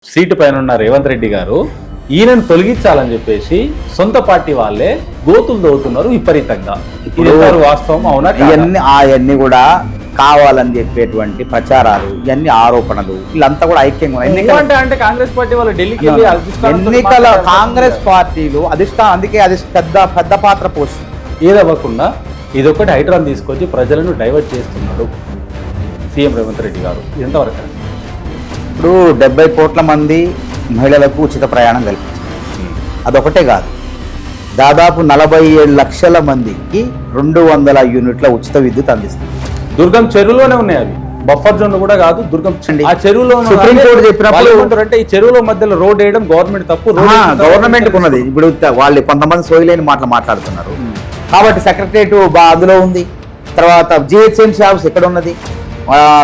Seat పైన ఉన్న రేవంత్ రెడ్డి గారు ఈయనను తొలగించాలని చెప్పేసి సొంత పార్టీ వాళ్ళే గోతులు దోవుతున్నారు విపరీతంగా. ఇది వాస్తవం అవునా? అవన్నీ కూడా కావాలని చెప్పేటువంటి ప్రచారాలు, ఇవన్నీ ఆరోపణలు, వీళ్ళంతా కూడా ఐక్యంగా అంటే కాంగ్రెస్ పార్టీ వాళ్ళు ఢిల్లీకి వెళ్ళి ఎన్నికల కాంగ్రెస్ పార్టీలు అధిష్టానం, అందుకే అది పెద్ద పాత్ర పోస్తుంది. ఏదవ్వకుండా ఇదొకటి హైడ్రాన్ తీసుకొచ్చి ప్రజలను డైవర్ట్ చేస్తున్నాడు సీఎం రేవంత్ రెడ్డి గారు. ఎంతవరకు? ఇప్పుడు 70 కోట్ల మంది మహిళలకు ఉచిత ప్రయాణం కల్పించారు. అదొకటే కాదు, దాదాపు 47 లక్షల మందికి 200 యూనిట్ల ఉచిత విద్యుత్ అందిస్తుంది. దుర్గం చెరువులోనే ఉన్నాయి అవి, బఫర్ జోన్ కూడా కాదు. దుర్గం ఆ చెరువులో సుప్రీంకోర్టు చెప్పినప్పుడు అంటే ఈ చెరువుల మధ్యలో రోడ్ వేయడం గవర్నమెంట్ తప్పు, గవర్నమెంట్ ఉన్నది. ఇప్పుడు వాళ్ళు కొంతమంది సోయలేని మాటలు మాట్లాడుతున్నారు కాబట్టి సెక్రటరియట్ అందులో ఉంది. తర్వాత జిహెచ్ఎంసీ ఆఫీస్ ఎక్కడ ఉన్నది,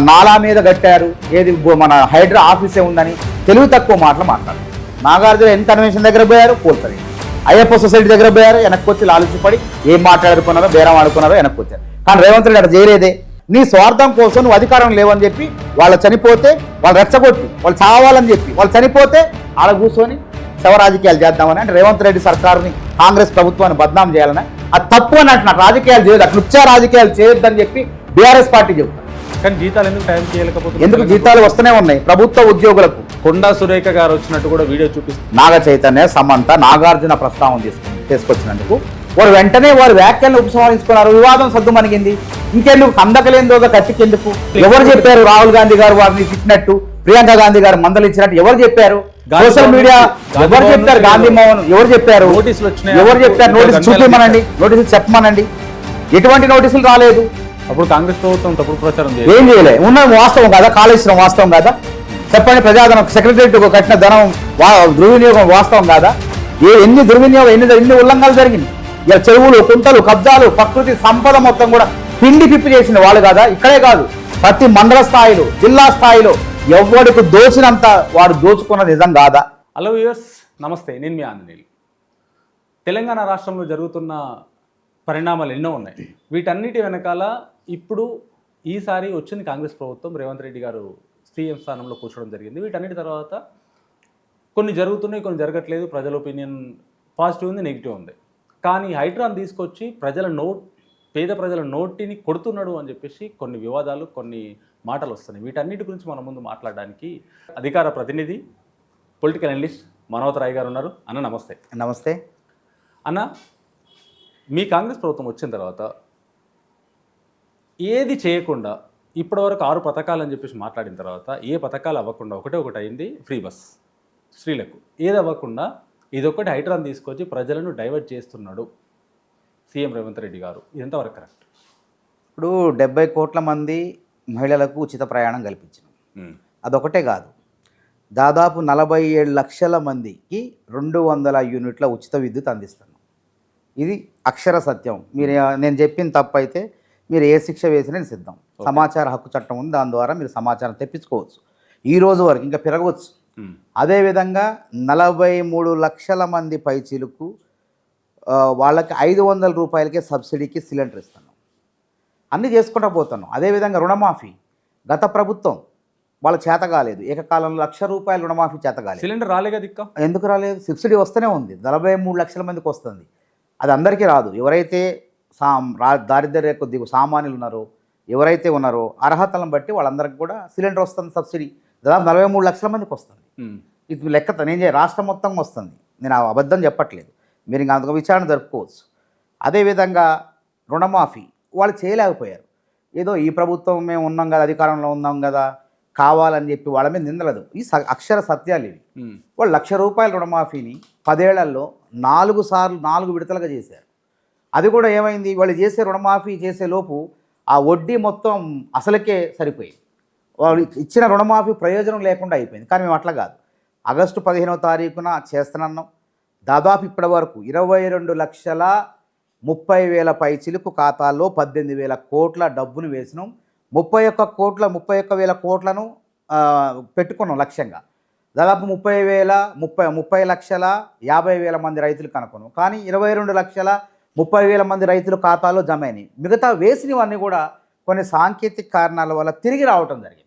నాలా మీద కట్టారు, ఏది మన హైడ్రా ఆఫీసే ఉందని తెలివి తక్కువ మాటలు మాట్లాడారు. నాగార్జున ఎన్ కన్వెన్షన్ దగ్గర పోయారు, పోల్చలేదు. అయ్యప్ప సొసైటీ దగ్గర పోయారు, వెనక్కి వచ్చి లాలుచిపడి ఏం మాట్లాడుకున్నారో, బేరం ఆడుకున్నారో వెనక్కి వచ్చారు. కానీ రేవంత్ రెడ్డి అక్కడ చేయలేదే. నీ స్వార్థం కోసం నువ్వు అధికారం లేవని చెప్పి వాళ్ళు చనిపోతే వాళ్ళు రెచ్చగొట్టి వాళ్ళు చావాలని చెప్పి వాళ్ళు చనిపోతే ఆడ కూర్చొని శవ రాజకీయాలు చేద్దామని అంటే రేవంత్ రెడ్డి సర్కారుని, కాంగ్రెస్ ప్రభుత్వాన్ని బద్నాం చేయాలని, అది తప్పు అని అంటున్నారు. రాజకీయాలు చేయదు, అట్లా నృత్య రాజకీయాలు చేయొద్దని చెప్పి బీఆర్ఎస్ పార్టీ చెబుతారు. కానీ జీతాలు ఎందుకు టైం చేయలేకపోతే? ఎందుకు జీతాలు వస్తూనే ఉన్నాయి ప్రభుత్వ ఉద్యోగులకు. కొండా సురేఖ గారు వచ్చినట్టు కూడా వీడియో చూపిస్తుంది. నాగ చైతన్య, సమంత, నాగార్జున ప్రస్తావన తీసుకొచ్చినందుకు వారు వెంటనే వారి వ్యాఖ్యలను ఉపసంహరించుకున్నారు. వివాదం సద్దుమణిగింది. ఇంకెందుకు కందకలేందోగా కత్తికెందుకు? ఎవరు చెప్పారు రాహుల్ గాంధీ గారు వారిని తిట్టినట్టు, ప్రియాంక గాంధీ గారు మందలిచ్చినట్టు ఎవరు చెప్పారు? సోషల్ మీడియా ఎవరు చెప్పారు? గాంధీ మోహన్ ఎవరు చెప్పారు? నోటీసులు వచ్చినాయి. ఎవరు చెప్పారు? నోటీసులు చూపించమనండి, నోటీసులు చెప్పమనండి. ఎటువంటి నోటీసులు రాలేదు. అప్పుడు కాంగ్రెస్ ప్రభుత్వం తప్పుడు ప్రచారం ఏం చేయలే. ఉన్న వాస్తవం కదా, కాళేశ్వరం వాస్తవం కదా, చెప్పండి. ప్రజాధనం సెక్రటరియట్ కట్టిన ధనం దుర్వినియోగం వాస్తవం కాదా? ఎన్ని దుర్వినియోగం, ఎన్ని ఉల్లంఘనలు జరిగింది. ఇలా చెరువులు, కుంటలు, కబ్జాలు, ప్రకృతి సంపద మొత్తం కూడా పిండి పిప్పి చేసిన వాళ్ళు కాదా? ఇక్కడే కాదు, ప్రతి మండల స్థాయిలో, జిల్లా స్థాయిలో ఎవరికి దోచినంత వాడు దోచుకున్న నిజం కాదా? హలో వ్యూవర్స్, నమస్తే. నేను మీ ఆంజనేయులు. తెలంగాణ రాష్ట్రంలో జరుగుతున్న పరిణామాలు ఎన్నో ఉన్నాయి. వీటన్నిటి వెనకాల ఇప్పుడు ఈసారి వచ్చింది కాంగ్రెస్ ప్రభుత్వం. రేవంత్ రెడ్డి గారు సీఎం స్థానంలో కూర్చోవడం జరిగింది. వీటన్నిటి తర్వాత కొన్ని జరుగుతున్నాయి, కొన్ని జరగట్లేదు. ప్రజల ఒపీనియన్ పాజిటివ్ ఉంది, నెగిటివ్ ఉంది. కానీ హైడ్రాన్ తీసుకొచ్చి పేద ప్రజల నోటిని కొడుతున్నాడు అని చెప్పేసి కొన్ని వివాదాలు, కొన్ని మాటలు వస్తున్నాయి. వీటన్నిటి గురించి మన ముందు మాట్లాడడానికి అధికార ప్రతినిధి, పొలిటికల్ అనలిస్ట్ మనోహర్ రాయ్ గారు ఉన్నారు. అన్న నమస్తే. నమస్తే అన్న. మీ కాంగ్రెస్ ప్రభుత్వం వచ్చిన తర్వాత ఏది చేయకుండా ఇప్పటివరకు 6 పథకాలు అని చెప్పేసి మాట్లాడిన తర్వాత ఏ పథకాలు అవ్వకుండా ఒకటి అయింది ఫ్రీ బస్ స్త్రీలకు. ఏది అవ్వకుండా ఇదొకటి హైడ్రాన్ తీసుకొచ్చి ప్రజలను డైవర్ట్ చేస్తున్నాడు సీఎం రేవంత్ రెడ్డి గారు. ఎంతవరకు కరెక్ట్? ఇప్పుడు 70 కోట్ల మంది మహిళలకు ఉచిత ప్రయాణం కల్పించారు. అదొకటే కాదు, దాదాపు 47 లక్షల మందికి 200 యూనిట్ల ఉచిత విద్యుత్ అందిస్తున్నాం. ఇది అక్షర సత్యం. నేను చెప్పిన తప్పు అయితే మీరు ఏ శిక్ష వేసి నేను సిద్ధం. సమాచార హక్కు చట్టం ఉంది, దాని ద్వారా మీరు సమాచారం తెప్పించుకోవచ్చు. ఈ రోజు వరకు ఇంకా పెరగవచ్చు. అదేవిధంగా 43 లక్షల మంది పైచీలకు వాళ్ళకి 500 రూపాయలకే సబ్సిడీకి సిలిండర్ ఇస్తున్నాం. అన్నీ చేసుకుంటూ పోతున్నాం. అదేవిధంగా రుణమాఫీ గత ప్రభుత్వం వాళ్ళ చేత కాలేదు. ఏకకాలంలో 1,00,000 రూపాయలు రుణమాఫీ చేత కాలేదు. సిలిండర్ రాలేగా దిక్క. ఎందుకు రాలేదు? సబ్సిడీ వస్తూనే ఉంది. 43 లక్షల మందికి వస్తుంది. అది అందరికీ రాదు. ఎవరైతే దారిద్ర్య రేఖ దిగు సామాన్యులు ఉన్నారో, ఎవరైతే ఉన్నారో అర్హతలను బట్టి వాళ్ళందరికీ కూడా సిలిండర్ వస్తుంది. సబ్సిడీ దాదాపు 43 లక్షల మందికి వస్తుంది. ఇది లెక్క నేను రాష్ట్రం మొత్తం వస్తుంది. నేను అబద్ధం చెప్పట్లేదు. మీరు ఇంకా అంతగా విచారణ జరుపుకోవచ్చు. అదేవిధంగా రుణమాఫీ వాళ్ళు చేయలేకపోయారు. ఏదో ఈ ప్రభుత్వం మేము ఉన్నాం కదా, అధికారంలో ఉన్నాం కదా, కావాలని చెప్పి వాళ్ళ మీద నిందలదు. ఈ అక్షర సత్యాలు ఇవి. వాళ్ళు 1,00,000 రూపాయల రుణమాఫీని 10 ఏళ్లలో 4 విడతలుగా చేశారు. అది కూడా ఏమైంది, వాళ్ళు చేసే రుణమాఫీ చేసే లోపు ఆ వడ్డీ మొత్తం అసలుకే సరిపోయింది. వాళ్ళు ఇచ్చిన రుణమాఫీ ప్రయోజనం లేకుండా అయిపోయింది. కానీ మేము అట్లా కాదు. ఆగస్టు 15వ తారీఖున చేస్తున్నాం. దాదాపు ఇప్పటి వరకు 22,30,000 పైచిలుకు ఖాతాల్లో 18,000 కోట్ల డబ్బును వేసినాం. 31,000 కోట్లను పెట్టుకున్నాం లక్ష్యంగా. దాదాపు 30,50,000 మంది రైతులు కనుక్కున్నాం. కానీ 22,30,000 మంది రైతుల ఖాతాలో జమ అయినాయి. మిగతా వేసినవన్నీ కూడా కొన్ని సాంకేతిక కారణాల వల్ల తిరిగి రావటం జరిగింది.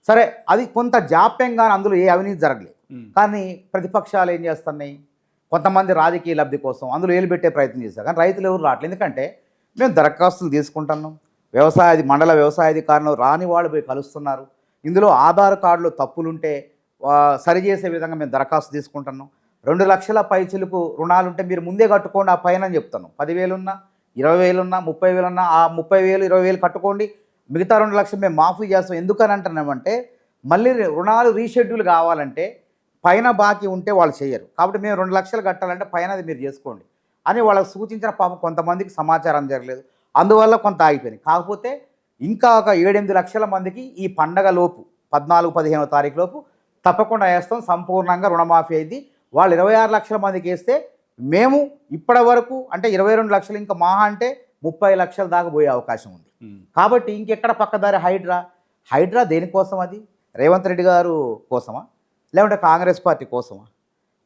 సరే, అది కొంత జాప్యంగా, అందులో ఏ అవినీతి జరగలేదు. కానీ ప్రతిపక్షాలు ఏం చేస్తున్నాయి, కొంతమంది రాజకీయ లబ్ధి కోసం అందులో ఏలు పెట్టే ప్రయత్నం చేశారు. కానీ రైతులు ఎవరు రావట్లేదు. ఎందుకంటే మేము దరఖాస్తులు తీసుకుంటున్నాం, మండల వ్యవసాయాధికారులు రాని వాళ్ళు పోయి కలుస్తున్నారు, ఇందులో ఆధార్ కార్డులో తప్పులుంటే సరిచేసే విధంగా మేము దరఖాస్తు తీసుకుంటున్నాం. 2 లక్షల పైచిలకు రుణాలుంటే మీరు ముందే కట్టుకోండి ఆ పైన అని చెప్తున్నాం. 10,000 ఉన్నా, 20,000 ఉన్నా, 30,000 ఉన్నా ఆ 30,000 20,000 కట్టుకోండి, మిగతా 2 లక్షలు మేము మాఫీ చేస్తాం. ఎందుకని అంటున్నామంటే మళ్ళీ రుణాలు రీషెడ్యూల్ కావాలంటే పైన బాకీ ఉంటే వాళ్ళు చేయరు. కాబట్టి మేము 2 లక్షలు కట్టాలంటే పైన అది మీరు చేసుకోండి అని వాళ్ళకి సూచించిన పాపం కొంతమందికి సమాచారం జరగలేదు, అందువల్ల కొంత ఆగిపోయింది. కాకపోతే ఇంకా ఒక 7-8 లక్షల మందికి ఈ పండగ లోపు 14-15వ తారీఖు లోపు తప్పకుండా వేస్తాం, సంపూర్ణంగా రుణమాఫీ అయింది. వాళ్ళు 26 లక్షల మందికి వేస్తే మేము ఇప్పటి వరకు అంటే 22 లక్షలు, ఇంకా మహా అంటే 30 లక్షల దాకా పోయే అవకాశం ఉంది. కాబట్టి ఇంకెక్కడ పక్కదారి హైడ్రా దేనికోసం? అది రేవంత్ రెడ్డి గారు కోసమా లేకుంటే కాంగ్రెస్ పార్టీ కోసమా?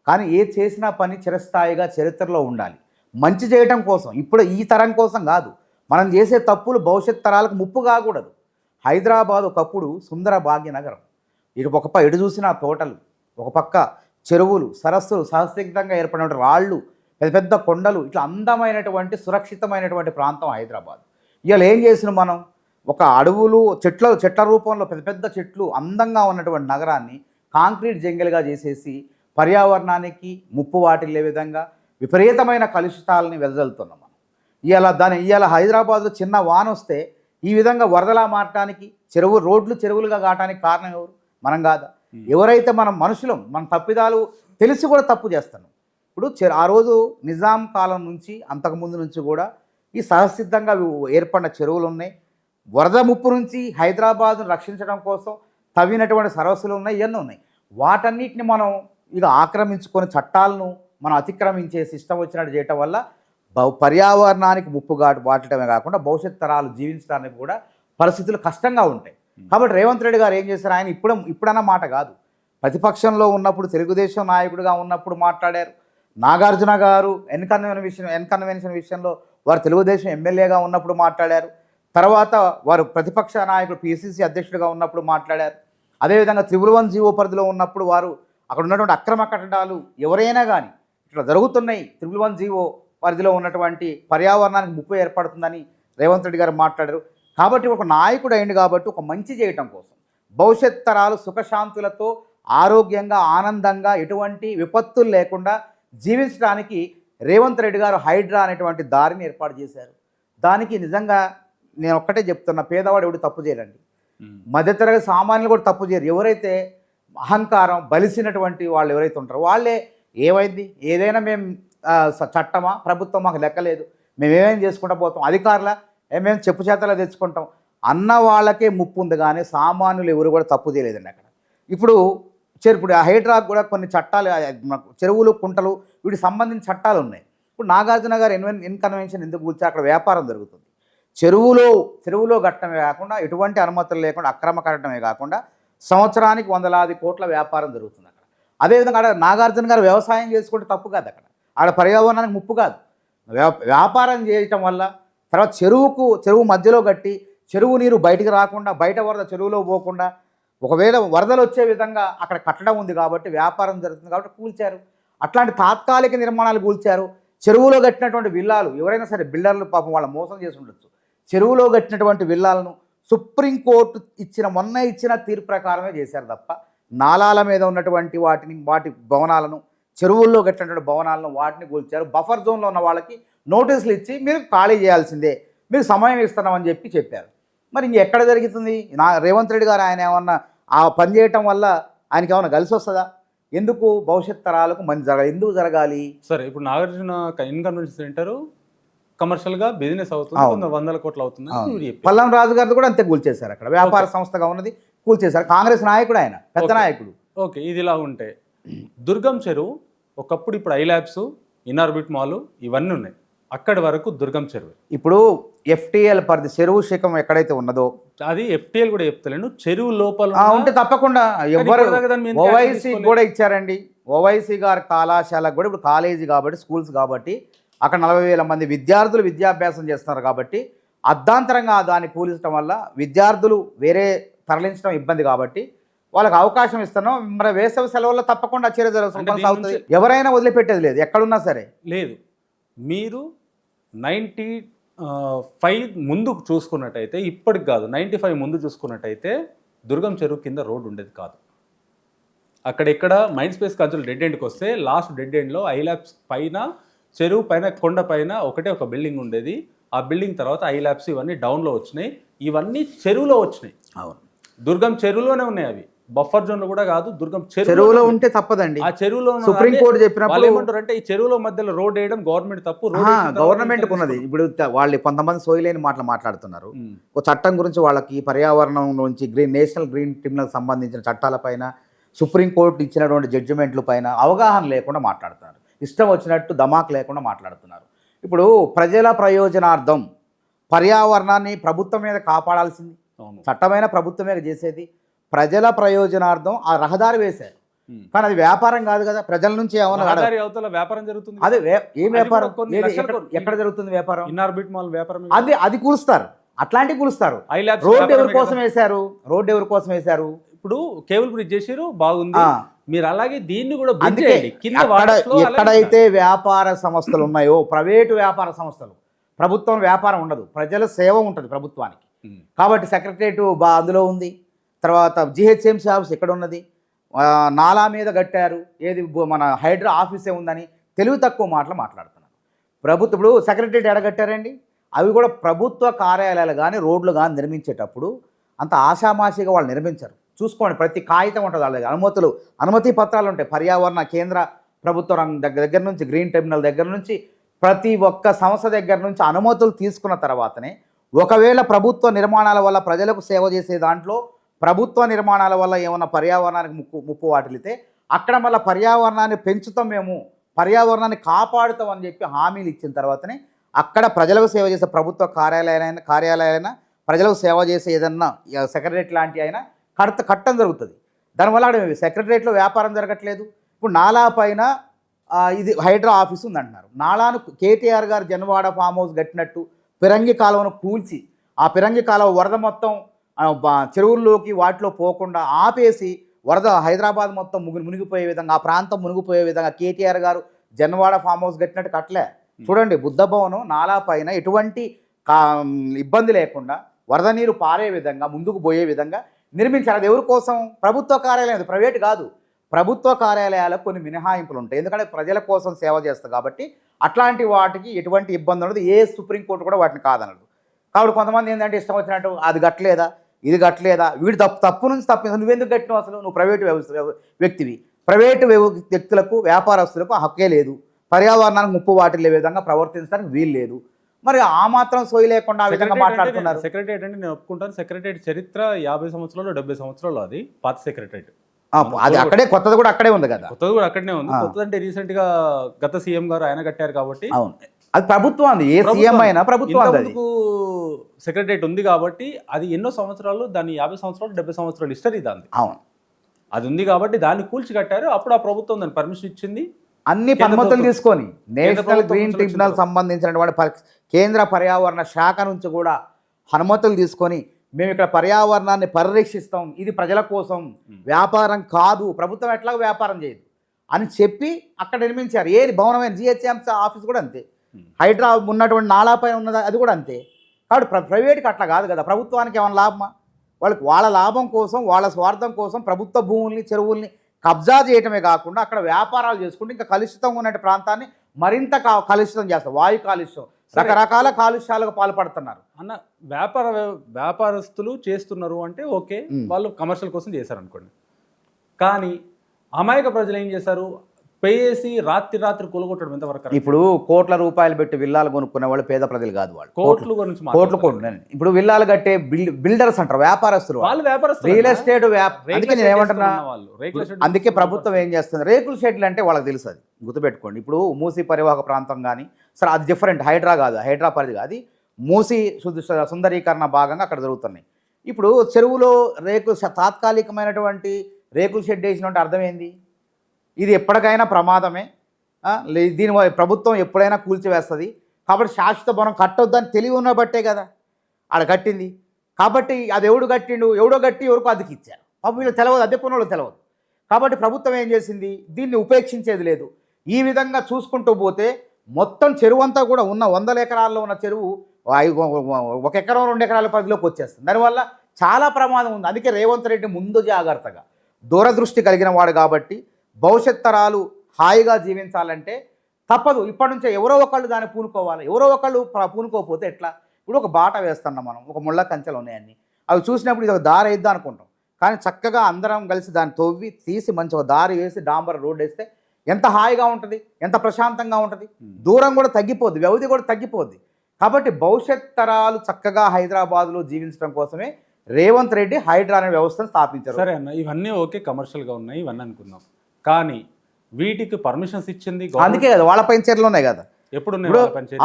కానీ ఏ చేసినా పని చిరస్థాయిగా చరిత్రలో ఉండాలి, మంచి చేయడం కోసం, ఇప్పుడు ఈ తరం కోసం కాదు. మనం చేసే తప్పులు భవిష్యత్ తరాలకు ముప్పు కాకూడదు. హైదరాబాద్ ఒకప్పుడు సుందర భాగ్యనగరం, ఎటు చూసినా తోటలు, ఒక పక్క చెరువులు, సరస్సులు, సహసిద్ధంగా ఏర్పడిన రాళ్ళు, పెద్ద పెద్ద కొండలు, ఇట్లా అందమైనటువంటి సురక్షితమైనటువంటి ప్రాంతం హైదరాబాద్. ఇవాళ ఏం చేసినాం మనం? ఒక అడవులు, చెట్ల రూపంలో పెద్ద పెద్ద చెట్లు అందంగా ఉన్నటువంటి నగరాన్ని కాంక్రీట్ జంగల్గా చేసేసి పర్యావరణానికి ముప్పు వాటిల్లే విధంగా విపరీతమైన కలుషితాలని వెదజల్లుతున్నాం మనం. ఇవాళ హైదరాబాద్లో చిన్న వాన వస్తే ఈ విధంగా వరదలా మారటానికి, రోడ్లు చెరువులుగా కావటానికి కారణం ఎవరు? మనం కాదా? ఎవరైతే మనం మనుషులం, మన తప్పిదాలు తెలిసి కూడా తప్పు చేస్తున్నాం. ఇప్పుడు ఆ రోజు నిజాం కాలం నుంచి అంతకుముందు నుంచి కూడా ఈ సహసిద్ధంగా ఏర్పడిన చెరువులు ఉన్నాయి. వరద ముప్పు నుంచి హైదరాబాద్ను రక్షించడం కోసం తవ్వినటువంటి సరస్సులు ఉన్నాయి, ఇవన్నీ ఉన్నాయి. వాటన్నిటిని మనం ఇక ఆక్రమించుకొని చట్టాలను మనం అతిక్రమించే సిస్టమ్ వచ్చినట్టు చేయటం వల్ల పర్యావరణానికి ముప్పుగా వాటమే కాకుండా భవిష్యత్ తరాలు జీవించడానికి కూడా పరిస్థితులు కష్టంగా ఉంటాయి. కాబట్టి రేవంత్ రెడ్డి గారు ఏం చేశారు? ఆయన ఇప్పుడన్న మాట కాదు, ప్రతిపక్షంలో ఉన్నప్పుడు తెలుగుదేశం నాయకుడిగా ఉన్నప్పుడు మాట్లాడారు. నాగార్జున గారు ఎన్కన్వెన్షన్ విషయంలో వారు తెలుగుదేశం ఎమ్మెల్యేగా ఉన్నప్పుడు మాట్లాడారు. తర్వాత వారు ప్రతిపక్ష నాయకుడు పిసిసి అధ్యక్షుడిగా ఉన్నప్పుడు మాట్లాడారు. అదేవిధంగా 111 పరిధిలో ఉన్నప్పుడు వారు అక్కడ ఉన్నటువంటి అక్రమ కట్టడాలు ఎవరైనా కానీ ఇట్లా జరుగుతున్నాయి, 111 పరిధిలో ఉన్నటువంటి పర్యావరణానికి ముప్పు ఏర్పడుతుందని రేవంత్ రెడ్డి గారు మాట్లాడారు. కాబట్టి ఒక నాయకుడు అయింది కాబట్టి ఒక మంచి చేయటం కోసం, భవిష్యత్ తరాలు సుఖశాంతులతో ఆరోగ్యంగా ఆనందంగా ఎటువంటి విపత్తులు లేకుండా జీవించడానికి రేవంత్ రెడ్డి గారు హైడ్రా అనేటువంటి దారిని ఏర్పాటు చేశారు. దానికి నిజంగా నేను ఒక్కటే చెప్తున్నా, పేదవాడు ఎవడు తప్పు చేయరండి, మధ్యతరగతి సామాన్యులు కూడా తప్పు చేయరు. ఎవరైతే అహంకారం బలిసినటువంటి వాళ్ళు ఎవరైతే ఉంటారో వాళ్ళే ఏమైంది, ఏదైనా మేము చట్టమా ప్రభుత్వం మాకు లెక్కలేదు, మేమేమేం చేసుకుంటూ పోతాం, అధికారుల మేము చెప్పు చేతలా తెచ్చుకుంటాం అన్న వాళ్ళకే ముప్పు ఉంది. కానీ సామాన్యులు ఎవరు కూడా తప్పు చేయలేదండి అక్కడ. ఇప్పుడు హైడ్రాకు కూడా కొన్ని చట్టాలు, చెరువులు కుంటలు వీటికి సంబంధించిన చట్టాలు ఉన్నాయి. ఇప్పుడు నాగార్జున గారు ఇన్కన్వెన్షన్ ఎందుకు కూర్చో అక్కడ వ్యాపారం జరుగుతుంది. చెరువులో కట్టడమే కాకుండా ఎటువంటి అనుమతులు లేకుండా అక్రమ కట్టడమే కాకుండా సంవత్సరానికి 100 కోట్ల వ్యాపారం జరుగుతుంది అక్కడ. అదేవిధంగా అక్కడ నాగార్జున గారు వ్యవసాయం చేసుకుంటే తప్పు కాదు, అక్కడ పర్యావరణానికి ముప్పు కాదు. వ్యాపారం చేయటం వల్ల తర్వాత చెరువు మధ్యలో కట్టి చెరువు నీరు బయటికి రాకుండా, బయట వరద చెరువులో పోకుండా, ఒకవేళ వరదలు వచ్చే విధంగా అక్కడ కట్టడం ఉంది కాబట్టి వ్యాపారం జరుగుతుంది కాబట్టి కూల్చారు. అట్లాంటి తాత్కాలిక నిర్మాణాలు కూల్చారు. చెరువులో కట్టినటువంటి విల్లాలు ఎవరైనా సరే బిల్డర్లు పాపం వాళ్ళ మోసం చేసి ఉండొచ్చు. చెరువులో కట్టినటువంటి విల్లాలను సుప్రీంకోర్టు మొన్న ఇచ్చిన తీర్పు ప్రకారమే చేశారు తప్ప నాలాల మీద ఉన్నటువంటి వాటి భవనాలను, చెరువుల్లో కట్టినటువంటి భవనాలను వాటిని కూల్చారు. బఫర్ జోన్లో ఉన్న వాళ్ళకి నోటీసులు ఇచ్చి మీరు ఖాళీ చేయాల్సిందే, మీరు సమయం ఇస్తున్నామని చెప్పారు. మరి ఇంకెక్కడ జరుగుతుంది? రేవంత్ రెడ్డి గారు ఆయన ఏమన్నా ఆ పని చేయటం వల్ల ఆయనకి ఏమన్నా కలిసి వస్తుందా? ఎందుకు భవిష్యత్ తరాలకు మంచి జరగాలి, ఎందుకు జరగాలి? సరే, ఇప్పుడు నాగార్జున ఇన్కన్వెన్షన్ సెంటర్ కమర్షియల్గా బిజినెస్ అవుతుంది, 100 కోట్లు అవుతుంది. పల్లం రాజు గారిది కూడా అంతే కూల్చేశారు. అక్కడ వ్యాపార సంస్థగా ఉన్నది కూల్చేశారు. కాంగ్రెస్ నాయకుడు ఆయన, పెద్ద నాయకుడు. ఓకే, ఇది ఇలా ఉంటే దుర్గం చెరువు ఒకప్పుడు ఇప్పుడు ఐలాబ్స్, ఇన్ఆర్బిట్ మాల్ ఇవన్నీ ఉన్నాయి, అక్కడి వరకు దుర్గం చెరువు. ఇప్పుడు FTL పరిధి చెరువు శిఖం ఎక్కడైతే ఉన్నదో అది FTL కూడా చెప్తలేను, చెరువు లోపల ఉంటే తప్పకుండా ఎవరు ఓవైసీ కూడా ఇచ్చారండి. ఓవైసీ గారి కళాశాలకు కూడా ఇప్పుడు కాలేజీ కాబట్టి, స్కూల్స్ కాబట్టి అక్కడ 40,000 మంది విద్యార్థులు విద్యాభ్యాసం చేస్తున్నారు కాబట్టి అర్ధాంతరంగా దాన్ని కూలించడం వల్ల విద్యార్థులు వేరే తరలించడం ఇబ్బంది కాబట్టి వాళ్ళకి అవకాశం ఇస్తున్నాం. మరి వేసవి సెలవుల్లో తప్పకుండా చర్య అంటే దీని కొనసాగుతుంది. ఎవరైనా వదిలిపెట్టేది లేదు, ఎక్కడున్నా సరే. లేదు, మీరు 95 ముందు చూసుకున్నట్టయితే, ఇప్పటికి కాదు 95 ముందు చూసుకున్నట్టయితే దుర్గం చెరువు కింద రోడ్డు ఉండేది కాదు. అక్కడెక్కడ మైండ్ స్పేస్ కంచులు డెడ్ ఎండ్కి వస్తే లాస్ట్ డెడ్ ఎండ్లో ఐలాబ్స్ పైన, చెరువు పైన, కొండ పైన ఒకటే ఒక బిల్డింగ్ ఉండేది. ఆ బిల్డింగ్ తర్వాత ఐలాబ్స్ ఇవన్నీ డౌన్లో వచ్చినాయి. ఇవన్నీ చెరువులో వచ్చినాయి. అవును, దుర్గం చెరువులోనే ఉన్నాయి. అవి బఫర్ జోన్లో కూడా కాదు, దుర్గం చెరువులో ఉంటే తప్పదండి. ఆ చెరువులో సుప్రీంకోర్టు చెప్పినప్పుడు ఏమంటారు అంటే, ఈ చెరువులో మధ్యలో రోడ్ వేయడం గవర్నమెంట్ తప్పు. గవర్నమెంట్ ఉన్నది. ఇప్పుడు వాళ్ళు కొంతమంది సోయిలేని మాటలు మాట్లాడుతున్నారు. ఒక చట్టం గురించి వాళ్ళకి పర్యావరణం నుంచి నేషనల్ గ్రీన్ ట్రిబ్యునల్ సంబంధించిన చట్టాలపైన, సుప్రీంకోర్టు ఇచ్చినటువంటి జడ్జిమెంట్ల పైన అవగాహన లేకుండా మాట్లాడుతున్నారు. ఇష్టం వచ్చినట్టు ధమాక్ లేకుండా మాట్లాడుతున్నారు. ఇప్పుడు ప్రజల ప్రయోజనార్థం పర్యావరణాన్ని ప్రభుత్వం మీద కాపాడాల్సింది, చట్టమైన ప్రభుత్వమే చేసేది. ప్రజల ప్రయోజనార్థం ఆ రహదారి వేశారు, కానీ అది వ్యాపారం కాదు కదా. ప్రజల నుంచి ఏమన్నా వ్యాపారం జరుగుతుంది. అదే ఏం వ్యాపారం? ఎక్కడ జరుగుతుంది వ్యాపారం? ఇన్ఆర్బిట్ మాల్ వ్యాపారం. అది కూలుస్తారు, అట్లాంటివి కూలుస్తారు. రోడ్డు ఎవరి కోసం వేశారు? రోడ్డు ఎవరి కోసం వేశారు? ఇప్పుడు కేబుల్ బ్రిడ్జ్ చేసారు, బాగుంది. మీరు అలాగే దీన్ని కూడా ఎక్కడైతే వ్యాపార సంస్థలు ఉన్నాయో, ప్రైవేటు వ్యాపార సంస్థలు, ప్రభుత్వం వ్యాపారం ఉండదు, ప్రజల సేవ ఉంటుంది ప్రభుత్వానికి. కాబట్టి సెక్రటరేట్ అందులో ఉంది. తర్వాత జిహెచ్ఎంసీ ఆఫీస్ ఎక్కడ ఉన్నది? నాలా మీద కట్టారు, ఏది మన హైడ్రా ఆఫీసే ఉందని తెలివి తక్కువ మాటలు మాట్లాడుతున్నారు. ప్రభుత్వం ఇప్పుడు సెక్రటరేట్ ఎడగట్టారండి. అవి కూడా ప్రభుత్వ కార్యాలయాలు కానీ రోడ్లు కానీ నిర్మించేటప్పుడు అంత ఆషామాషిగా వాళ్ళు నిర్మించరు. చూసుకోండి, ప్రతి కాగితం ఉంటుంది వాళ్ళ దగ్గర, అనుమతి పత్రాలు ఉంటాయి. పర్యావరణ కేంద్ర ప్రభుత్వ దగ్గర నుంచి, గ్రీన్ ట్రిబ్యునల్ దగ్గర నుంచి, ప్రతి ఒక్క సంస్థ దగ్గర నుంచి అనుమతులు తీసుకున్న తర్వాతనే, ఒకవేళ ప్రభుత్వ నిర్మాణాల వల్ల ప్రజలకు సేవ చేసే దాంట్లో ప్రభుత్వ నిర్మాణాల వల్ల ఏమన్నా పర్యావరణానికి ముప్పు వాటిల్లితే అక్కడ మళ్ళీ పర్యావరణాన్ని పెంచుతాం, మేము పర్యావరణాన్ని కాపాడుతాం అని చెప్పి హామీలు ఇచ్చిన తర్వాతనే అక్కడ ప్రజలకు సేవ చేసే ప్రభుత్వ కార్యాలయాలైనా ప్రజలకు సేవ చేసే ఏదన్నా సెక్రటరేట్ లాంటి అయినా కట్టడం జరుగుతుంది. దానివల్ల అక్కడ సెక్రటరేట్లో వ్యాపారం జరగట్లేదు. ఇప్పుడు నాలా పైన ఇది హైడ్రా ఆఫీస్ ఉందంటున్నారు. నాలాను కేటీఆర్ గారు జన్వాడ ఫామ్ హౌస్ కట్టినట్టు పిరంగి కాలువను కూల్చి, ఆ పిరంగి కాలువ వరద మొత్తం చెరువుల్లోకి వాటిలో పోకుండా ఆపేసి, వరద హైదరాబాద్ మొత్తం మునిగిపోయే విధంగా, ఆ ప్రాంతం మునిగిపోయే విధంగా కేటీఆర్ గారు జన్వాడ ఫామ్ హౌస్ కట్టినట్టు కట్టలే. చూడండి, బుద్ధ భవనం నాలా పైన ఎటువంటి ఇబ్బంది లేకుండా వరద నీరు పారే విధంగా, ముందుకు పోయే విధంగా నిర్మించారు. అది ఎవరి కోసం? ప్రభుత్వ కార్యాలయం, అది ప్రైవేట్ కాదు. ప్రభుత్వ కార్యాలయాలకు కొన్ని మినహాయింపులు ఉంటాయి, ఎందుకంటే ప్రజల కోసం సేవ చేస్తారు కాబట్టి. అట్లాంటి వాటికి ఎటువంటి ఇబ్బంది ఉండదు. ఏ సుప్రీంకోర్టు కూడా వాటిని కాదనదు. కాబట్టి కొంతమంది ఏంటంటే ఇష్టం వచ్చినట్టు అది కట్టలేదా, ఇది కట్టలేదా, వీడు తప్పు నుంచి తప్పింది, నువ్వెందుకు కట్టినావు అసలు? నువ్వు ప్రైవేటు వ్యక్తివి. ప్రైవేటు వ్యక్తులకు, వ్యాపారస్తులకు హక్కే లేదు, పర్యావరణానికి ముప్పు వాటిల్లే విధంగా ప్రవర్తించడానికి వీలు లేదు. మరి ఆ మాత్రం సోయి లేకుండా ఆ విధంగా మాట్లాడుతున్నారు. సెక్రటరేట్ అంటే నేను ఒప్పుకుంటాను. సెక్రటరేట్ చరిత్ర 50 సంవత్సరాలు 70 సంవత్సరాలు, అది పాత సెక్రటరేట్. అది అక్కడే, కొత్తది కూడా అక్కడే ఉంది కదా. కొత్తది కూడా అక్కడనే ఉంది. కొత్తది అంటే రీసెంట్ గా గత సీఎం గారు ఆయన కట్టారు కాబట్టి. అవును, అది ప్రభుత్వం, అది ఏ సీఎం అయినా ప్రభుత్వం. సెక్రటరేట్ ఉంది కాబట్టి అది ఎన్నో సంవత్సరాలు, దాన్ని 50 సంవత్సరాలు 70 సంవత్సరాలు హిస్టరీ దాన్ని. అవును, అది ఉంది కాబట్టి దాన్ని కూల్చి కట్టారు. అప్పుడు ఆ ప్రభుత్వం దాన్ని పర్మిషన్ ఇచ్చింది, అన్ని అనుమతులు తీసుకొని. నేషనల్ గ్రీన్ ట్రిబ్యునల్ సంబంధించినటువంటి కేంద్ర పర్యావరణ శాఖ నుంచి కూడా అనుమతులు తీసుకొని, మేము ఇక్కడ పర్యావరణాన్ని పరిరక్షిస్తాం, ఇది ప్రజల కోసం, వ్యాపారం కాదు, ప్రభుత్వం ఎట్లాగో వ్యాపారం చేయదు అని చెప్పి అక్కడ నిర్మించారు. ఏది భవనమైన జిహెచ్ఎంసీ ఆఫీస్ కూడా అంతే, హైడ్రా ఉన్నటువంటి నాలాపై ఉన్నది అది కూడా అంతే. కాబట్టి ప్రైవేట్కి అట్లా కాదు కదా. ప్రభుత్వానికి ఏమైనా లాభమా? వాళ్ళ లాభం కోసం, వాళ్ళ స్వార్థం కోసం ప్రభుత్వ భూముల్ని, చెరువుల్ని కబ్జా చేయటమే కాకుండా అక్కడ వ్యాపారాలు చేసుకుంటే ఇంకా కలుషితంగా ఉన్న ప్రాంతాన్ని మరింత కలుషితం చేస్తారు. వాయు కాలుష్యం, రకరకాల కాలుష్యాలకు పాల్పడుతున్నారు. అన్న వ్యాపారస్తులు చేస్తున్నారు అంటే ఓకే, వాళ్ళు కమర్షియల్ కోసం చేశారు అనుకోండి. కానీ అమాయక ప్రజలు ఏం చేశారు? పేసి రాత్రి కూలగొట్టడం ఎంతవరకు? ఇప్పుడు కోట్ల రూపాయలు పెట్టి విల్లాలు కొనుక్కునే వాళ్ళు పేద ప్రజలు కాదు, వాళ్ళు కోట్లు. ఇప్పుడు విల్లాలు కట్టే బిల్డర్స్ అంటారు, వ్యాపారస్తులు, రియల్ ఎస్టేట్. అందుకే నేను ఏమంటున్నా, అందుకే ప్రభుత్వం ఏం చేస్తుంది, రేకుల షెడ్లు అంటే వాళ్ళకి తెలుసు, అది గుర్తుపెట్టుకోండి. ఇప్పుడు మూసీ పరివాహక ప్రాంతం కానీ, సరే అది డిఫరెంట్, హైడ్రా కాదు, హైడ్రా పరిధి కాదు, మూసీ సుందరీకరణ భాగంగా అక్కడ జరుగుతున్నాయి. ఇప్పుడు చెరువులో రేకులు, తాత్కాలికమైనటువంటి రేకుల షెడ్ వేసినట్టు అర్థం ఏంది? ఇది ఎప్పటికైనా ప్రమాదమే, దీని ప్రభుత్వం ఎప్పుడైనా కూల్చివేస్తుంది. కాబట్టి శాశ్వత భవనం కట్టొద్దని తెలివి ఉన్న బట్టే కదా ఆడ కట్టింది. కాబట్టి అది ఎవడో కట్టి ఎవరికి అద్దెకి ఇచ్చారు. పాపం వీళ్ళు తెలియదు, అద్దెకున్న వాళ్ళు తెలియదు. కాబట్టి ప్రభుత్వం ఏం చేసింది, దీన్ని ఉపేక్షించేది లేదు. ఈ విధంగా చూసుకుంటూ పోతే మొత్తం చెరువు అంతా కూడా ఉన్న 100 ఎకరాల్లో ఉన్న చెరువు 1 ఎకరం 2 ఎకరాల పరిధిలోకి వచ్చేస్తుంది. దానివల్ల చాలా ప్రమాదం ఉంది. అందుకే రేవంత్ రెడ్డి ముందు జాగ్రత్తగా దూరదృష్టి కలిగిన వాడు కాబట్టి భవిష్యత్ తరాలు హాయిగా జీవించాలంటే తప్పదు. ఇప్పటి నుంచే ఎవరో ఒకళ్ళు దాన్ని పూనుకోవాలి. ఎవరో ఒకళ్ళు పూనుకోకపోతే ఎట్లా? ఇప్పుడు ఒక బాట వేస్తున్నాం మనం, ఒక ముళ్ళ కంచెలు ఉన్నాయన్నీ, అవి చూసినప్పుడు ఇది ఒక దారి వేద్దాం అనుకుంటాం. కానీ చక్కగా అందరం కలిసి దాన్ని తవ్వి తీసి మంచి ఒక దారి వేసి డాంబర్ రోడ్ వేస్తే ఎంత హాయిగా ఉంటుంది, ఎంత ప్రశాంతంగా ఉంటుంది. దూరం కూడా తగ్గిపోద్ది, వ్యవధి కూడా తగ్గిపోద్ది. కాబట్టి భవిష్యత్ తరాలు చక్కగా హైదరాబాద్లో జీవించడం కోసమే రేవంత్ రెడ్డి హైడ్రా అనే వ్యవస్థను స్థాపించారు. సరే అన్న, ఇవన్నీ ఓకే, కమర్షియల్గా ఉన్నాయి ఇవన్నీ అనుకుందాం. కానీ వీటికి పర్మిషన్స్ ఇచ్చింది అందుకే కదా వాళ్ళ పంచాయతీలు ఉన్నాయి కదా. ఎప్పుడు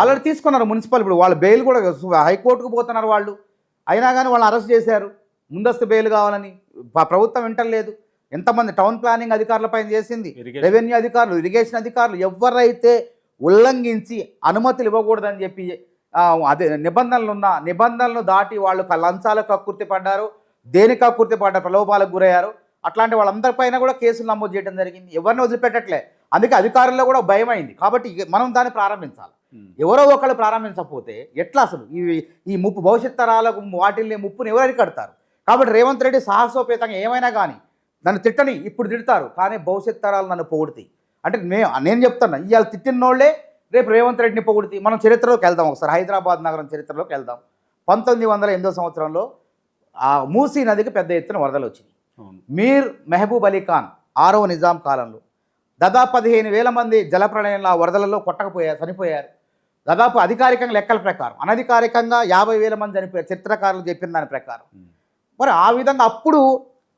ఆల్రెడీ తీసుకున్నారు మున్సిపల్. ఇప్పుడు వాళ్ళు బెయిల్ కూడా హైకోర్టుకు పోతున్నారు వాళ్ళు. అయినా కానీ వాళ్ళని అరెస్ట్ చేశారు ముందస్తు బెయిల్ కావాలని. ప్రభుత్వం వింటలేదు. ఎంతమంది టౌన్ ప్లానింగ్ అధికారులపైన చేసింది, రెవెన్యూ అధికారులు, ఇరిగేషన్ అధికారులు, ఎవరైతే ఉల్లంఘించి అనుమతులు ఇవ్వకూడదని చెప్పి అదే నిబంధనలను దాటి వాళ్ళు లంచాలకు కక్కుర్తి పడ్డారు, దేనికి కక్కుర్తి పడ్డారు, ప్రలోభాలకు గురయ్యారు. అట్లాంటి వాళ్ళందరిపైన కూడా కేసులు నమోదు చేయడం జరిగింది. ఎవరిని వదిలిపెట్టట్లే. అందుకే అధికారుల్లో కూడా భయం అయింది. కాబట్టి మనం దాన్ని ప్రారంభించాలి. ఎవరో ఒకళ్ళు ప్రారంభించకపోతే ఎట్లా అసలు ఈ ముప్పు భవిష్యత్ తరాలకు వాటిల్ని ముప్పుని ఎవరు అరికడతారు? కాబట్టి రేవంత్ రెడ్డి సాహసోపేతంగా ఏమైనా కానీ నన్ను తిట్టని ఇప్పుడు తిడతారు, కానీ భవిష్యత్ తరాలు నన్ను పొగుడుతాయి. అంటే నేను చెప్తున్నా, ఇవాళ తిట్టినోళ్లే రేపు రేవంత్ రెడ్డిని పొగుడుతాయి. మనం చరిత్రలోకి వెళ్దాం ఒకసారి, హైదరాబాద్ నగరం చరిత్రలోకి వెళ్దాం. 1908 సంవత్సరంలో మూసీ నదికి పెద్ద ఎత్తున వరదలు వచ్చినాయి. మీర్ మెహబూబ్ అలీ ఖాన్ 6వ నిజాం కాలంలో దాదాపు 15,000 మంది జలప్రళయంలో వరదలలో చనిపోయారు. దాదాపు అధికారికంగా లెక్కల ప్రకారం, అనధికారికంగా 50,000 మంది చనిపోయారు చరిత్రకారులు చెప్పిన దాని ప్రకారం. మరి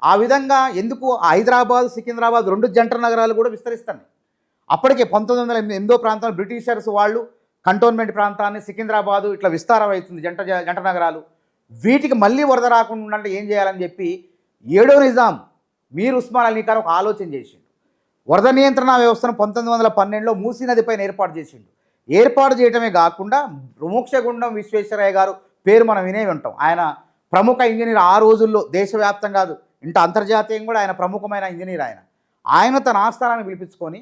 ఆ విధంగా ఎందుకు హైదరాబాద్ సికింద్రాబాద్ 2 జంట నగరాలు కూడా విస్తరిస్తున్నాయి. అప్పటికే 1908 ప్రాంతంలో బ్రిటిషర్స్ వాళ్ళు కంటోన్మెంట్ ప్రాంతాన్ని సికింద్రాబాదు ఇట్లా విస్తారం అవుతుంది జంట నగరాలు. వీటికి మళ్ళీ వరద రాకుండా ఉండాలంటే ఏం చేయాలని చెప్పి 7వ నిజాం మీర్ ఉస్మాన్ అలీ ఖాన్ ఒక ఆలోచన చేసిండు. వరద నియంత్రణ వ్యవస్థను 1912లో మూసీ నదిపైన ఏర్పాటు చేసిండు. ఏర్పాటు చేయడమే కాకుండా మోక్షగుండం విశ్వేశ్వరయ్య గారు పేరు మనం వినే ఉంటాం. ఆయన ప్రముఖ ఇంజనీర్. ఆ రోజుల్లో దేశవ్యాప్తం కాదు, అంతర్జాతీయం కూడా ఆయన ప్రముఖమైన ఇంజనీర్. ఆయన తన ఆస్థానాన్ని పిలిపించుకొని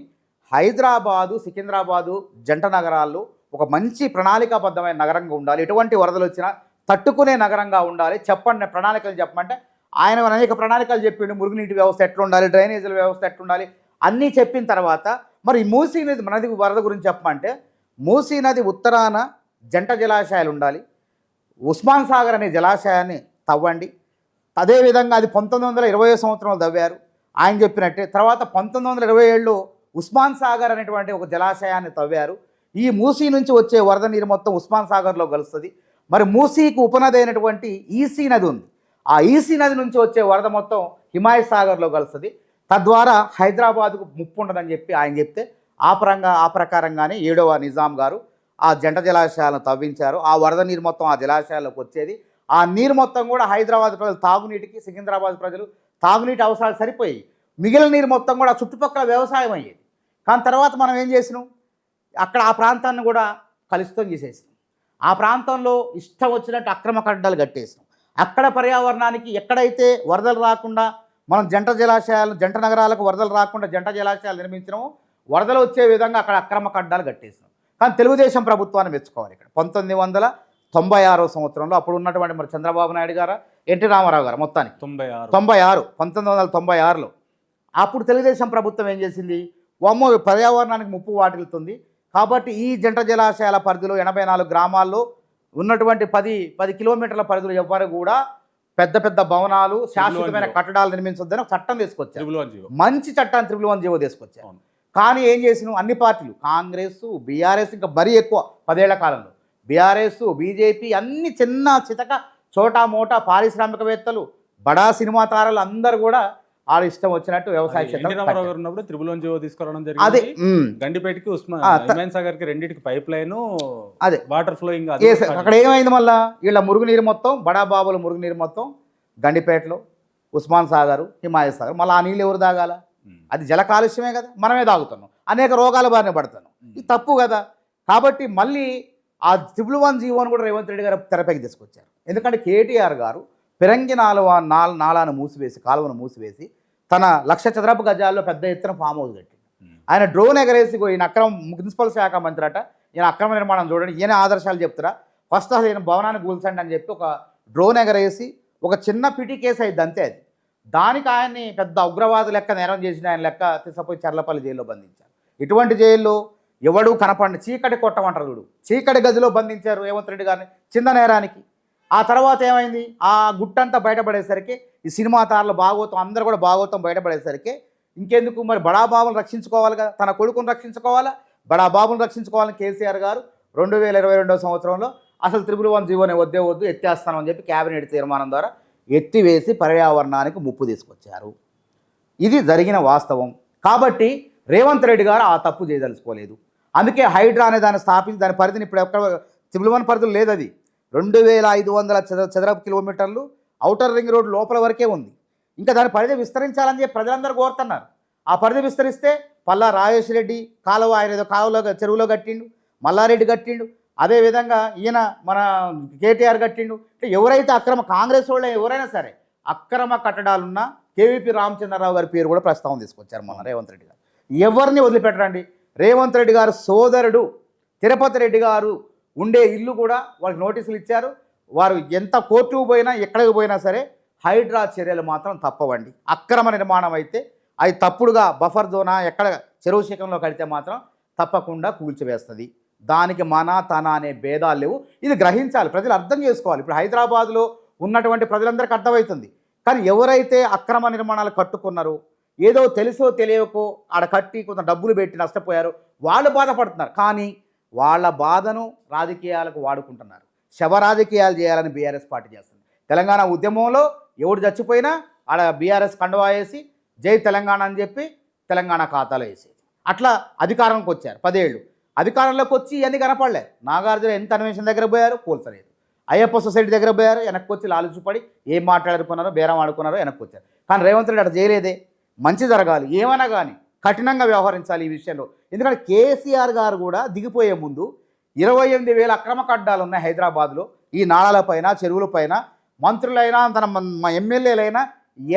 హైదరాబాదు సికింద్రాబాదు జంట నగరాల్లో ఒక మంచి ప్రణాళికాబద్ధమైన నగరంగా ఉండాలి, ఎటువంటి వరదలు వచ్చినా తట్టుకునే నగరంగా ఉండాలి, చెప్పండి ప్రణాళికలు చెప్పమంటే ఆయన అనేక ప్రణాళికలు చెప్పిండు. మురుగునీటి వ్యవస్థ ఎట్లుండాలి, డ్రైనేజీల వ్యవస్థ ఎట్లుండాలి అన్నీ చెప్పిన తర్వాత మరి మూసీ నది వరద గురించి చెప్పమంటే మూసీ నది ఉత్తరాన జంట జలాశయాలు ఉండాలి, ఉస్మాన్ సాగర్ అనే జలాశయాన్ని తవ్వండి. అదేవిధంగా అది 1920 సంవత్సరంలో తవ్వారు ఆయన చెప్పినట్టే. తర్వాత 1927లో ఉస్మాన్ సాగర్ అనేటువంటి ఒక జలాశయాన్ని తవ్వారు. ఈ మూసీ నుంచి వచ్చే వరద నీరు మొత్తం ఉస్మాన్ సాగర్లో కలుస్తుంది. మరి మూసీకి ఉపనది అయినటువంటి ఈసీ నది ఉంది. ఆ ఈసీ నది నుంచి వచ్చే వరద మొత్తం హిమాయత్ సాగర్లో కలుస్తుంది. తద్వారా హైదరాబాద్కు ముప్పు ఉండదని చెప్పి ఆయన చెప్తే ఆ ప్రకారంగానే 7వ నిజాం గారు ఆ జంట జలాశయాలను తవ్వించారు. ఆ వరద నీరు మొత్తం ఆ జలాశయాల్లోకి వచ్చేది. ఆ నీరు మొత్తం కూడా హైదరాబాద్ ప్రజలు తాగునీటికి, సికింద్రాబాద్ ప్రజలు తాగునీటి అవసరాలు సరిపోయి మిగిలిన నీరు మొత్తం కూడా చుట్టుపక్కల వ్యవసాయం అయ్యేది. కానీ తర్వాత మనం ఏం చేసినాం, అక్కడ ఆ ప్రాంతాన్ని కూడా కలుషితం చేసేసినాం. ఆ ప్రాంతంలో ఇష్టం వచ్చినట్టు అక్రమ కట్టడాలు కట్టేసినాం. అక్కడ పర్యావరణానికి ఎక్కడైతే వరదలు రాకుండా మనం జంట నగరాలకు వరదలు రాకుండా జంట జలాశయాలు నిర్మించినామో వరదలు వచ్చే విధంగా అక్కడ అక్రమ కట్టడాలు కట్టేసినాం. కానీ తెలుగుదేశం ప్రభుత్వాన్ని మెచ్చుకోవాలి. ఇక్కడ 1996వ సంవత్సరంలో అప్పుడు ఉన్నటువంటి మరి చంద్రబాబు నాయుడు గారు, ఎన్టీ రామారావు గారు మొత్తానికి 1996లో అప్పుడు తెలుగుదేశం ప్రభుత్వం ఏం చేసింది, పర్యావరణానికి ముప్పు వాటిల్తుంది కాబట్టి ఈ జంట జలాశయాల పరిధిలో 84 గ్రామాల్లో ఉన్నటువంటి 10 కిలోమీటర్ల పరిధిలో ఎవ్వరు కూడా పెద్ద పెద్ద భవనాలు, శాశ్వతమైన కట్టడాలు నిర్మించొద్దని ఒక చట్టం తీసుకొచ్చారు. మంచి చట్టాన్ని 311 తీసుకొచ్చారు. కానీ ఏం చేసినాం, అన్ని పార్టీలు కాంగ్రెస్, బీఆర్ఎస్, ఇంకా మరీ ఎక్కువ 10 ఏళ్ల కాలంలో బీఆర్ఎస్, బీజేపీ అన్ని చిన్న చితక చోటా మోటా పారిశ్రామికవేత్తలు, బడా సినిమా తారలు అందరూ కూడా వాళ్ళ ఇష్టం వచ్చినట్టు వ్యవసాయ క్షేత్రం తీసుకురావడం జరిగింది. గండిపేటకి ఉస్మాన్ సాగర్కి రెండింటికి పైప్ లైన్, అదే వాటర్ ఫ్లోయింగ్. అక్కడ ఏమైంది, మళ్ళీ వీళ్ళ మురుగునీరు మొత్తం బడా బాబుల మురుగునీరు మొత్తం గండిపేటలో ఉస్మాన్ సాగర్, హిమాయత్ సాగర్. మళ్ళీ ఆ నీళ్ళు ఎవరు తాగాల? అది జల కాలుష్యమే కదా, మనమే తాగుతున్నాం, అనేక రోగాల బారిన పడుతున్నాం. ఇది తప్పు కదా. కాబట్టి మళ్ళీ ఆ 111 జీవోని కూడా రేవంత్ రెడ్డి గారు తెరపైకి తీసుకొచ్చారు. ఎందుకంటే కేటీఆర్ గారు పిరంగి నాలాను మూసివేసి, కాలువను మూసివేసి తన 1,00,000 చదరపు గజాల్లో పెద్ద ఎత్తున ఫామ్ హౌస్ కట్టిండు. ఆయన డ్రోన్ ఎగరేసి ఈయన మున్సిపల్ శాఖ మంత్రి అట, ఈయన అక్రమ నిర్మాణం చూడండి, ఈయన ఆదర్శాలు చెప్తారా, ఫస్ట్ అసలు ఈయన భవనాన్ని కూల్చండి అని చెప్పి ఒక డ్రోన్ ఎగరేసి ఒక చిన్న పిటి కేసు అయింది అంతే. అది దానికి ఆయన్ని పెద్ద ఉగ్రవాదు లెక్క నేరం చేసిన ఆయన లెక్క తీసుకుపోయి చర్లపల్లి జైల్లో బంధించారు. ఇటువంటి జైల్లో ఎవడు కనపండి చీకటి కొట్టమంటారు చూడు, చీకటి గదిలో బంధించారు రేవంత్ రెడ్డి గారిని చిన్న నేరానికి. ఆ తర్వాత ఏమైంది, ఆ గుట్టంతా బయటపడేసరికి ఈ సినిమా తారలు భాగవతం అందరూ కూడా భాగవతం బయటపడేసరికి ఇంకెందుకు మరి బడాబాబును రక్షించుకోవాలి కదా, తన కొడుకును రక్షించుకోవాలా, బడాబాబును రక్షించుకోవాలని కేసీఆర్ గారు 2022వ సంవత్సరంలో అసలు 111 జీవోనే వద్దే వద్దు ఎత్తేస్తానని చెప్పి కేబినెట్ తీర్మానం ద్వారా ఎత్తివేసి పర్యావరణానికి ముప్పు తీసుకొచ్చారు. ఇది జరిగిన వాస్తవం. కాబట్టి రేవంత్ రెడ్డి గారు ఆ తప్పు చేయదలుచుకోలేదు. అందుకే హైడ్రా అనే దాన్ని స్థాపించి దాని పరిధిని ఇప్పుడు ఎక్కడ 111 పరిధులు లేదు, అది 2500 చదరపు కిలోమీటర్లు ఔటర్ రింగ్ రోడ్ లోపల వరకే ఉంది. ఇంకా దాని పరిధి విస్తరించాలని చెప్పి ప్రజలందరూ కోరుతున్నారు. ఆ పరిధి విస్తరిస్తే పల్లా రాజేష్ రెడ్డి కాలువ ఆయన ఏదో కాలువలో చెరువులో కట్టిండు, మల్లారెడ్డి కట్టిండు, అదేవిధంగా ఈయన మన కేటీఆర్ కట్టిండు. ఎవరైతే కాంగ్రెస్ వాళ్ళు ఎవరైనా సరే అక్రమ కట్టడాలున్నా కేవీపీ రామచంద్రరావు గారి పేరు కూడా ప్రస్తావన తీసుకొచ్చారు మన రేవంత్ రెడ్డి గారు. ఎవరిని వదిలిపెట్టరండి. రేవంత్ రెడ్డి గారు సోదరుడు తిరుపతి రెడ్డి గారు ఉండే ఇల్లు కూడా వాళ్ళకి నోటీసులు ఇచ్చారు. వారు ఎంత కోర్టుకు పోయినా ఎక్కడికి పోయినా సరే హైడ్రా చర్యలు మాత్రం తప్పవండి. అక్రమ నిర్మాణం అయితే అది తప్పుడుగా బఫర్ జోనా ఎక్కడ చెరువు శిఖంలో కడితే మాత్రం తప్పకుండా కూల్చివేస్తుంది. దానికి మన తన అనే భేదాలు లేవు. ఇది గ్రహించాలి, ప్రజలు అర్థం చేసుకోవాలి. ఇప్పుడు హైదరాబాద్లో ఉన్నటువంటి ప్రజలందరికీ అర్థమవుతుంది. కానీ ఎవరైతే అక్రమ నిర్మాణాలు కట్టుకున్నారో, ఏదో తెలుసో తెలియకో ఆడ కట్టి కొంత డబ్బులు పెట్టి నష్టపోయారు, వాళ్ళు బాధపడుతున్నారు. కానీ వాళ్ళ బాధను రాజకీయాలకు వాడుకుంటున్నారు. శవ రాజకీయాలు చేయాలని బీఆర్ఎస్ పార్టీ చేస్తుంది. తెలంగాణ ఉద్యమంలో ఎవడు చచ్చిపోయినా ఆడ బీఆర్ఎస్ కండువా వేసి జై తెలంగాణ అని చెప్పి తెలంగాణ ఖాతాలో వేసేది. అట్లా అధికారంలోకి వచ్చారు. 10 ఏళ్ళు అధికారంలోకి వచ్చి ఇవన్నీ కనపడలే. నాగార్జున ఎంత కన్వెన్షన్ దగ్గర పోయారు, పోల్చలేదు. అయ్యప్ప సొసైటీ దగ్గర పోయారు, వెనక్కి వచ్చి లాలుచుపడి ఏం మాట్లాడుకున్నారో బేరం ఆడుకున్నారో వెనక్కి వచ్చారు. కానీ రేవంత్ రెడ్డి అట్లా చేయలేదే. మంచి జరగాలి, ఏమైనా కానీ కఠినంగా వ్యవహరించాలి ఈ విషయంలో. ఎందుకంటే కేసీఆర్ గారు కూడా దిగిపోయే ముందు 28,000 అక్రమ కడ్డాలు ఉన్నాయి హైదరాబాద్లో. ఈ నాళాలపైన చెరువులపైన మంత్రులైనా తన ఎమ్మెల్యేలైనా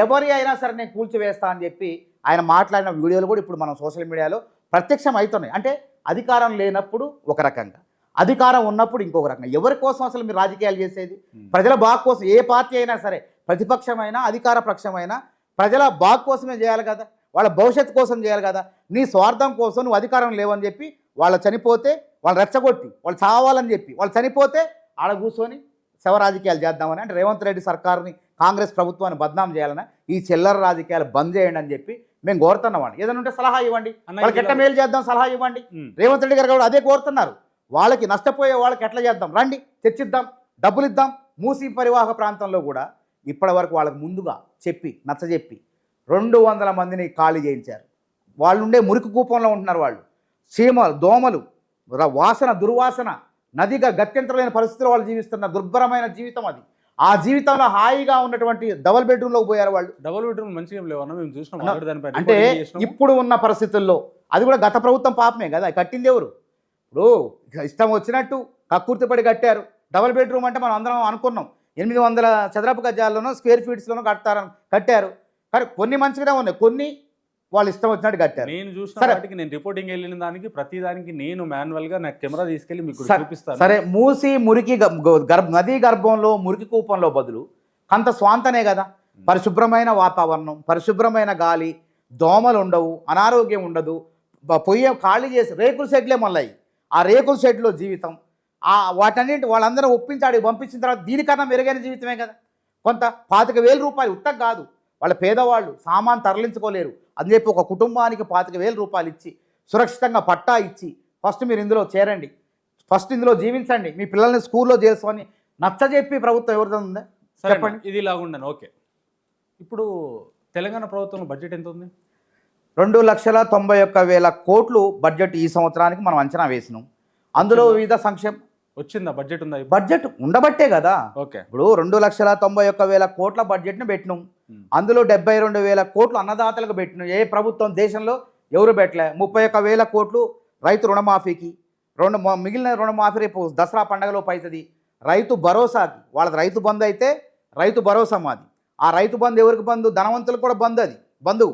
ఎవరి అయినా సరే నేను కూల్చివేస్తా అని చెప్పి ఆయన మాట్లాడిన వీడియోలు కూడా ఇప్పుడు మనం సోషల్ మీడియాలో ప్రత్యక్షం అవుతున్నాయి. అంటే అధికారం లేనప్పుడు ఒక రకంగా, అధికారం ఉన్నప్పుడు ఇంకొక రకంగా. ఎవరి కోసం అసలు మీరు రాజకీయాలు చేసేది? ప్రజల బాగు కోసం. ఏ పార్టీ అయినా సరే, ప్రతిపక్షమైనా అధికార పక్షమైనా ప్రజల బాగు కోసమే చేయాలి కదా, వాళ్ళ భవిష్యత్తు కోసం చేయాలి కదా. నీ స్వార్థం కోసం నువ్వు అధికారం లేవని చెప్పి వాళ్ళు చనిపోతే వాళ్ళు రెచ్చగొట్టి వాళ్ళు చావాలని చెప్పి వాళ్ళు చనిపోతే ఆడ కూర్చొని శవ రాజకీయాలు చేద్దామని, అంటే రేవంత్ రెడ్డి సర్కారుని కాంగ్రెస్ ప్రభుత్వాన్ని బద్నాం చేయాలని, ఈ చిల్లర రాజకీయాలు బంద్ చేయండి అని చెప్పి మేము కోరుతున్నామండి. ఏదైనా ఉంటే సలహా ఇవ్వండి, వాళ్ళకి ఎట్లా మేలు చేద్దాం సలహా ఇవ్వండి. రేవంత్ రెడ్డి గారు కూడా అదే కోరుతున్నారు. వాళ్ళకి నష్టపోయే వాళ్ళకి ఎట్లా చేద్దాం రండి, చర్చిద్దాం, డబ్బులు ఇద్దాం. మూసీ పరివాహక ప్రాంతంలో కూడా ఇప్పటి వరకు వాళ్ళకి ముందుగా చెప్పి నచ్చజెప్పి 200 మందిని ఖాళీ చేయించారు. వాళ్ళు ఉండే మురికి కూపంలో ఉంటున్నారు. వాళ్ళు చీమలు, దోమలు, వాసన, దుర్వాసన, నదిగా గత్యంతరమైన పరిస్థితుల్లో వాళ్ళు జీవిస్తున్న దుర్భరమైన జీవితం అది. ఆ జీవితంలో హాయిగా ఉన్నటువంటి డబుల్ బెడ్రూమ్లోకి పోయారు వాళ్ళు. డబుల్ బెడ్రూమ్ మంచిగా లేవన్నా మేము చూసినాం. అంటే ఇప్పుడు ఉన్న పరిస్థితుల్లో అది కూడా గత ప్రభుత్వం పాపమే కదా, కట్టింది ఎవరు? ఇప్పుడు ఇష్టం వచ్చినట్టు కక్కుర్తిపడి కట్టారు. డబుల్ బెడ్రూమ్ అంటే మనం అందరం అనుకున్నాం 800 చదరపు గజాల్లోనో స్క్వేర్ ఫీట్స్లోనో కట్టారు. కానీ కొన్ని మంచిగానే ఉన్నాయి, కొన్ని వాళ్ళు ఇష్టం వచ్చినట్టు కట్టారు. నేను చూసిన వాటికి, నేను రిపోర్టింగ్ వెళ్ళిన దానికి ప్రతి దానికి నేను మాన్యువల్గా నాకు కెమెరా తీసుకెళ్ళి మీకు చూపిస్తాను. సరే, మూసి మురికి నదీ గర్భంలో మురికి కూపంలో బదులు కొంత స్వాంతనే కదా. పరిశుభ్రమైన వాతావరణం, పరిశుభ్రమైన గాలి, దోమలు ఉండవు, అనారోగ్యం ఉండదు. పొయ్యి ఖాళీ చేసి రేకుల షెడ్లే మళ్ళీ ఆ రేకుల షెడ్లో జీవితం. వాటన్నింటి వాళ్ళందరూ ఒప్పించాడు పంపించిన తర్వాత దీనికన్నా మెరుగైన జీవితమే కదా. కొంత 25,000 రూపాయలు ఉత్తగా కాదు, వాళ్ళ పేదవాళ్ళు సామాన్ తరలించుకోలేరు అని చెప్పి ఒక కుటుంబానికి 25,000 రూపాయలు ఇచ్చి సురక్షితంగా పట్టా ఇచ్చి ఫస్ట్ మీరు ఇందులో చేరండి, ఫస్ట్ ఇందులో జీవించండి, మీ పిల్లల్ని స్కూల్లో చేర్చుకొని నచ్చజెప్పి ప్రభుత్వం ఎవరిదో ఉందా చెప్పండి. ఇది ఇలాగుండను. ఓకే, ఇప్పుడు తెలంగాణ ప్రభుత్వం బడ్జెట్ ఎంత ఉంది? 2,91,000 కోట్లు బడ్జెట్ ఈ సంవత్సరానికి మనం అంచనా వేసినాం. అందులో వివిధ సంక్షేమ వచ్చిందా? బడ్జెట్ ఉందా? బడ్జెట్ ఉండబట్టే కదా. ఓకే, ఇప్పుడు 2,91,000 కోట్ల బడ్జెట్ను పెట్టినాం. అందులో 72,000 కోట్లు అన్నదాతలకు పెట్టినాం. ఏ ప్రభుత్వం దేశంలో ఎవరు పెట్టలే. 31,000 కోట్లు రైతు రుణమాఫీకి, మిగిలిన రుణమాఫీ రేపు దసరా పండుగలో అవుతుంది. రైతు భరోసాకి, వాళ్ళది రైతు బంధు అయితే రైతు భరోసా మాది. ఆ రైతు బంధు ఎవరికి బంధు? ధనవంతులకు కూడా బంధు. అది బంధువు.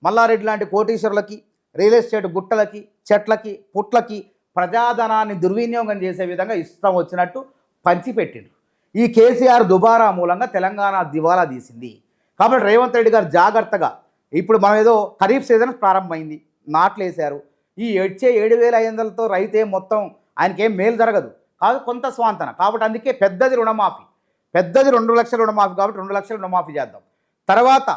మల్లారెడ్డి లాంటి కోటీశ్వరులకి, రియల్ ఎస్టేట్ గుట్టలకి, చెట్లకి, పుట్లకి ప్రజాధనాన్ని దుర్వినియోగం చేసే విధంగా ఇష్టం వచ్చినట్టు పంచిపెట్టిండ్రు. ఈ కేసీఆర్ దుబారా మూలంగా తెలంగాణ దివాలా తీసింది. కాబట్టి రేవంత్ రెడ్డి గారు జాగ్రత్తగా, ఇప్పుడు మనం ఏదో ఖరీఫ్ సీజన్ ప్రారంభమైంది, నాట్లు వేశారు. ఈ వచ్చే 7,500తో రైతే మొత్తం ఆయనకేం మేలు జరగదు, కాదు కొంత స్వాంతన. కాబట్టి అందుకే పెద్దది రుణమాఫీ, పెద్దది 2 లక్షల రుణమాఫీ. కాబట్టి 2 లక్షల రుణమాఫీ చేద్దాం. తర్వాత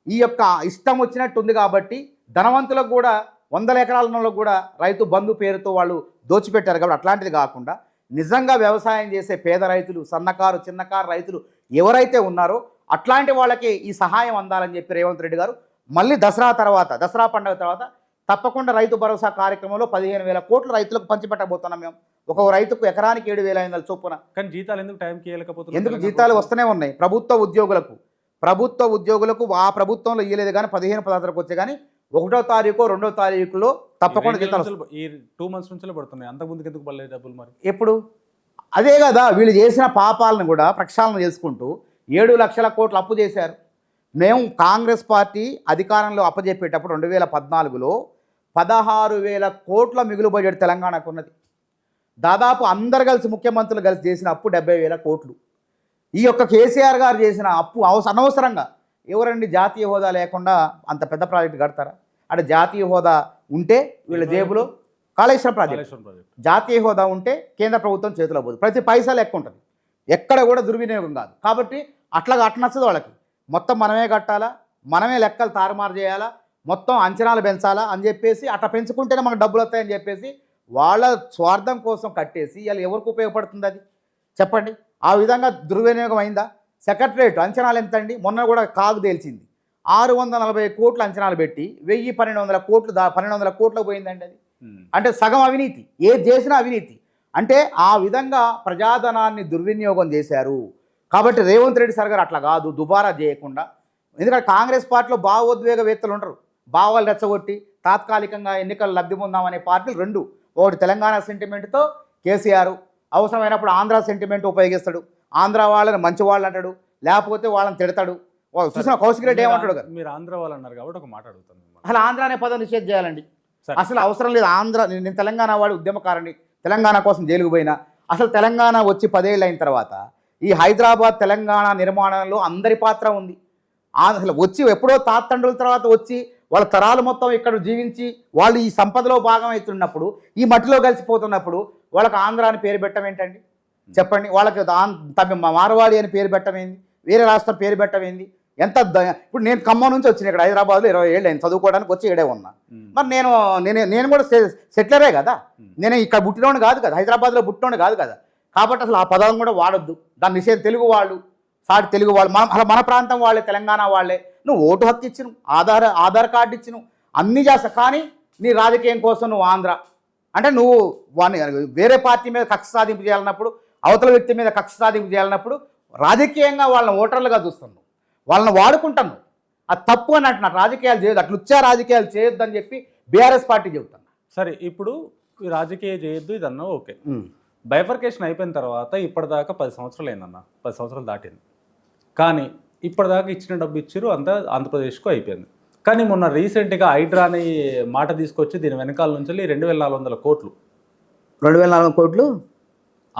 ఈ యొక్క ఇష్టం వచ్చినట్టు ఉంది కాబట్టి ధనవంతులకు కూడా 100 ఎకరాల వాళ్ళకు కూడా రైతు బంధు పేరుతో వాళ్ళు దోచిపెట్టారు. కాబట్టి అట్లాంటిది కాకుండా నిజంగా వ్యవసాయం చేసే పేద రైతులు, సన్నకారు చిన్నకారు రైతులు ఎవరైతే ఉన్నారో అట్లాంటి వాళ్ళకి ఈ సహాయం అందాలని చెప్పి రేవంత్ రెడ్డి గారు మళ్ళీ దసరా పండుగ తర్వాత తప్పకుండా రైతు భరోసా కార్యక్రమంలో 15,000 కోట్లు రైతులకు పంచిపెట్టబోతున్నాం. మేము ఒక రైతుకు ఎకరానికి 7,500 చొప్పున. కానీ జీతాలు ఎందుకు టైంకి ఇవ్వలేకపోతున్నారు? ఎందుకు జీతాలు వస్తూనే ఉన్నాయి ప్రభుత్వ ఉద్యోగులకు. ఆ ప్రభుత్వంలో ఇవ్వలేదు కానీ 15-16 వచ్చే కానీ 1వ తారీఖు 2వ తారీఖులో తప్పకుండా జీతాలు ఈ 2 మంత్స్ నుంచి పడుతున్నాయి. అంతకుముందుకు ఎందుకు పడలేదు డబ్బులు మరి? ఎప్పుడు? అదే కదా వీళ్ళు చేసిన పాపాలను కూడా ప్రక్షాళన చేసుకుంటూ 7 లక్షల కోట్లు అప్పు చేశారు. మేము కాంగ్రెస్ పార్టీ అధికారంలో అప్పజెప్పేటప్పుడు 2014లో 16,000 కోట్ల మిగులు బడ్జెట్ తెలంగాణకు ఉన్నది. దాదాపు అందరు కలిసి ముఖ్యమంత్రులు కలిసి చేసిన అప్పు 70,000 కోట్లు. ఈ యొక్క కేసీఆర్ గారు చేసిన అప్పు అనవసరంగా. ఎవరండి జాతీయ హోదా లేకుండా అంత పెద్ద ప్రాజెక్టు కడతారా? అంటే జాతీయ హోదా ఉంటే వీళ్ళ జేబులో కాళేశ్వరం ప్రాజెక్టు, జాతీయ హోదా ఉంటే కేంద్ర ప్రభుత్వం చేతిలో పోదు, ప్రతి పైసా లెక్క ఉంటుంది, ఎక్కడ కూడా దుర్వినియోగం కాదు. కాబట్టి అట్లా నచ్చదు వాళ్ళకి. మొత్తం మనమే కట్టాలా, మనమే లెక్కలు తారుమారు చేయాలా, మొత్తం అంచనాలు పెంచాలా అని చెప్పేసి అట్లా పెంచుకుంటేనే మనకు డబ్బులు వస్తాయని చెప్పేసి వాళ్ళ స్వార్థం కోసం కట్టేసి ఇలా ఎవరికి ఉపయోగపడుతుంది అది చెప్పండి? ఆ విధంగా దుర్వినియోగం అయిందా? సెక్రటరేట్ అంచనాలు ఎంతండి? మొన్న కూడా కాగు తేల్చింది. 640 కోట్లు అంచనాలు పెట్టి 1,000-1,200 కోట్లు 1,200 కోట్లకు పోయిందండి అది. అంటే సగం అవినీతి, ఏది చేసినా అవినీతి. అంటే ఆ విధంగా ప్రజాధనాన్ని దుర్వినియోగం చేశారు. కాబట్టి రేవంత్ రెడ్డి సార్ గారు అట్లా కాదు, దుబారా చేయకుండా. ఎందుకంటే కాంగ్రెస్ పార్టీలో భావోద్వేగవేత్తలు ఉంటారు, భావాలు రెచ్చగొట్టి తాత్కాలికంగా ఎన్నికలు లబ్ధి పొందామనే పార్టీలు రెండు. ఒకటి తెలంగాణ సెంటిమెంట్తో కేసీఆర్, అవసరమైనప్పుడు ఆంధ్ర సెంటిమెంట్ ఉపయోగిస్తాడు, ఆంధ్ర వాళ్ళని మంచి వాళ్ళు అంటాడు, లేకపోతే వాళ్ళని తిడతాడు. చూసిన కౌశిక్ రెడ్డి ఏమంటాడు కదా, మీరు ఆంధ్ర వాళ్ళు అన్నారు కాబట్టి ఒక మాట అడుగుతాను. అసలు ఆంధ్ర అనే పదం నిషేధం చేయాలండి. అసలు అవసరం లేదు. ఆంధ్ర, నేను తెలంగాణ వాడు ఉద్యమకారుని, తెలంగాణ కోసం జైలుకు పోయినా. అసలు తెలంగాణ వచ్చి 10 ఏళ్ళు అయిన తర్వాత ఈ హైదరాబాద్ తెలంగాణ నిర్మాణంలో అందరి పాత్ర ఉంది. అసలు వచ్చి ఎప్పుడో తాతండ్రుల తర్వాత వచ్చి వాళ్ళ తరాలు మొత్తం ఇక్కడ జీవించి వాళ్ళు ఈ సంపదలో భాగం అవుతున్నప్పుడు, ఈ మట్టిలో కలిసిపోతున్నప్పుడు వాళ్ళకి ఆంధ్ర అని పేరు పెట్టడం ఏంటండి చెప్పండి? వాళ్ళకి మార్వాడి అని పేరు పెట్టడం ఏంది? వేరే రాష్ట్రం పేరు పెట్టడం ఏంది? ఎంత ఇప్పుడు నేను ఖమ్మం నుంచి వచ్చిన ఇక్కడ హైదరాబాద్లో 20 ఏళ్ళు అయింది చదువుకోవడానికి, వచ్చి ఇక్కడే ఉన్నా. మరి నేను కూడా సెటిలరే కదా, నేను ఇక్కడ పుట్టినోడు కాదు కదా, హైదరాబాద్లో పుట్టినోడు కాదు కదా. కాబట్టి అసలు ఆ పదం కూడా వాడొద్దు. దాని నిషేధం. తెలుగు వాళ్ళు, సాటి తెలుగు వాళ్ళు, మన ప్రాంతం వాళ్ళే, తెలంగాణ వాళ్ళే. నువ్వు ఓటు హక్కు ఇచ్చిను, ఆధార్ కార్డు ఇచ్చిను, అన్నీ చేస్తా. కానీ నీ రాజకీయం కోసం నువ్వు ఆంధ్ర అంటే నువ్వు వేరే పార్టీ మీద కక్ష సాధింపు చేయాలన్నప్పుడు, అవతల వ్యక్తి మీద కక్ష సాధింపు చేయాలన్నప్పుడు రాజకీయంగా వాళ్ళని ఓటర్లుగా చూస్తున్నావు, వాళ్ళని వాడుకుంటాను. అది తప్పు అని అంటున్నారు. రాజకీయాలు చేయొద్దు, అట్లా వచ్చే రాజకీయాలు చేయొద్దు అని చెప్పి బీఆర్ఎస్ పార్టీ చెబుతాను. సరే, ఇప్పుడు రాజకీయం చేయొద్దు ఇదన్నా ఓకే. బైఫర్కేషన్ అయిపోయిన తర్వాత ఇప్పటిదాకా 10 సంవత్సరాలు అయిందన్న, 10 సంవత్సరాలు దాటింది. కానీ ఇప్పటిదాకా ఇచ్చిన డబ్బు ఇచ్చారు, అంతా ఆంధ్రప్రదేశ్కు అయిపోయింది. కానీ మొన్న రీసెంట్గా హైడ్రా అనే మాట తీసుకొచ్చి దీని వెనకాల నుంచి 2,400 కోట్లు 2,400 కోట్లు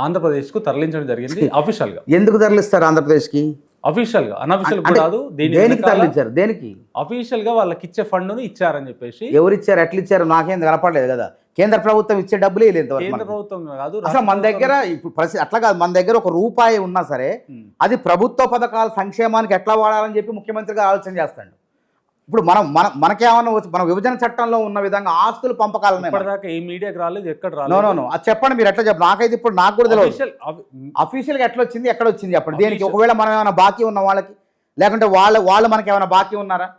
ఆంధ్రప్రదేశ్కు తరలించడం జరిగింది అఫీషియల్గా. ఎందుకు తరలిస్తారు ఆంధ్రప్రదేశ్కి? అఫీషియల్గా, అనఫీషియల్ కాదు. దేనికి తరలించారు? దేనికి? అఫీషియల్గా వాళ్ళకి ఇచ్చే ఫండ్ను ఇచ్చారని చెప్పేసి. ఎవరు ఇచ్చారు, ఎట్లా ఇచ్చారు? నాకేం కనపడలేదు కదా. కేంద్ర ప్రభుత్వం ఇచ్చే డబ్బులే లేదు. కేంద్ర ప్రభుత్వం కాదు అసలు మన దగ్గర ఇప్పుడు అట్లా కాదు. మన దగ్గర ₹1 ఉన్నా సరే అది ప్రభుత్వ పథకాల సంక్షేమానికి ఎట్లా వాడాలని చెప్పి ముఖ్యమంత్రిగా ఆలోచన చేస్తాడు. ఇప్పుడు మనకేమన్నా మన విభజన చట్టంలో ఉన్న విధంగా ఆస్తులు పంపకాలు ఇప్పటిదాకా ఈ మీడియాకి రాలేదు, ఎక్కడ రాలేదు. నో అది చెప్పండి, మీరు ఎట్లా చెప్పండి. నాకైతే ఇప్పుడు నాకు కూడా తెలియదు అఫీషియల్గా ఎట్లా వచ్చింది, ఎక్కడ వచ్చింది చెప్పండి. దేనికి? ఒకవేళ మనం ఏమైనా బాకీ ఉన్న వాళ్ళకి, లేకుంటే వాళ్ళు మనకి ఏమైనా బాకీ ఉన్నారా?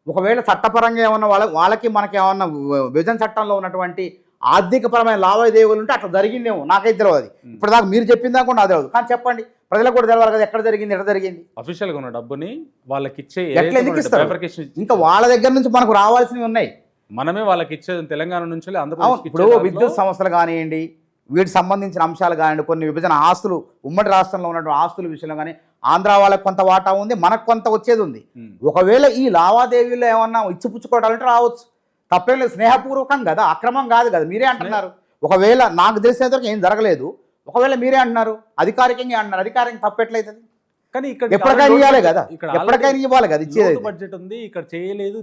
ఒకవేళ చట్టపరంగా ఏమన్నా వాళ్ళకి మనకి ఏమన్నా విభజన చట్టంలో ఉన్నటువంటి ఆర్థికపరమైన లావాదేవీలు ఉంటే అట్లా జరిగిందేమో, నాకైతే తెలియదు. ఇప్పటిదాకా మీరు చెప్పిందా కూడా నాకు తెలియదు. కానీ చెప్పండి, ప్రజలకు కూడా తెలవాలి కదా ఎక్కడ జరిగింది, ఎట్లా జరిగింది. అఫీషియల్గా ఉన్న డబ్బుని వాళ్ళకి ఇచ్చే ఎట్లా ఎందుకు ఇస్తారు? ఇంకా వాళ్ళ దగ్గర నుంచి మనకు రావాల్సినవి ఉన్నాయి, మనమే వాళ్ళకి ఇచ్చేది తెలంగాణ నుంచి. ఇప్పుడు విద్యుత్ సంస్థలు కానివ్వండి, వీటికి సంబంధించిన అంశాలు కానీ కొన్ని విభజన ఆస్తులు ఉమ్మడి రాష్ట్రంలో ఉన్నటువంటి ఆస్తుల విషయంలో కానీ ఆంధ్ర వాళ్ళకి కొంత వాటా ఉంది, మనకు కొంత వచ్చేది ఉంది. ఒకవేళ ఈ లావాదేవీలో ఏమన్నా ఇచ్చిపుచ్చుకోవడాలంటే రావచ్చు, తప్పేం లేదు, స్నేహపూర్వకం కదా, అక్రమం కాదు కదా. మీరే అంటున్నారు, ఒకవేళ నాకు తెలిసినంతవరకు ఏం జరగలేదు, ఒకవేళ మీరే అంటున్నారు అధికారికంగా అంటున్నారు, అధికారికంగా తప్పెట్లయితుంది? కానీ ఇక్కడ ఎప్పటికైనా ఇవ్వాలి కదా, ఎప్పటికైనా ఇవ్వాలి కదా, ఇచ్చేది బడ్జెట్ ఉంది, ఇక్కడ చేయలేదు,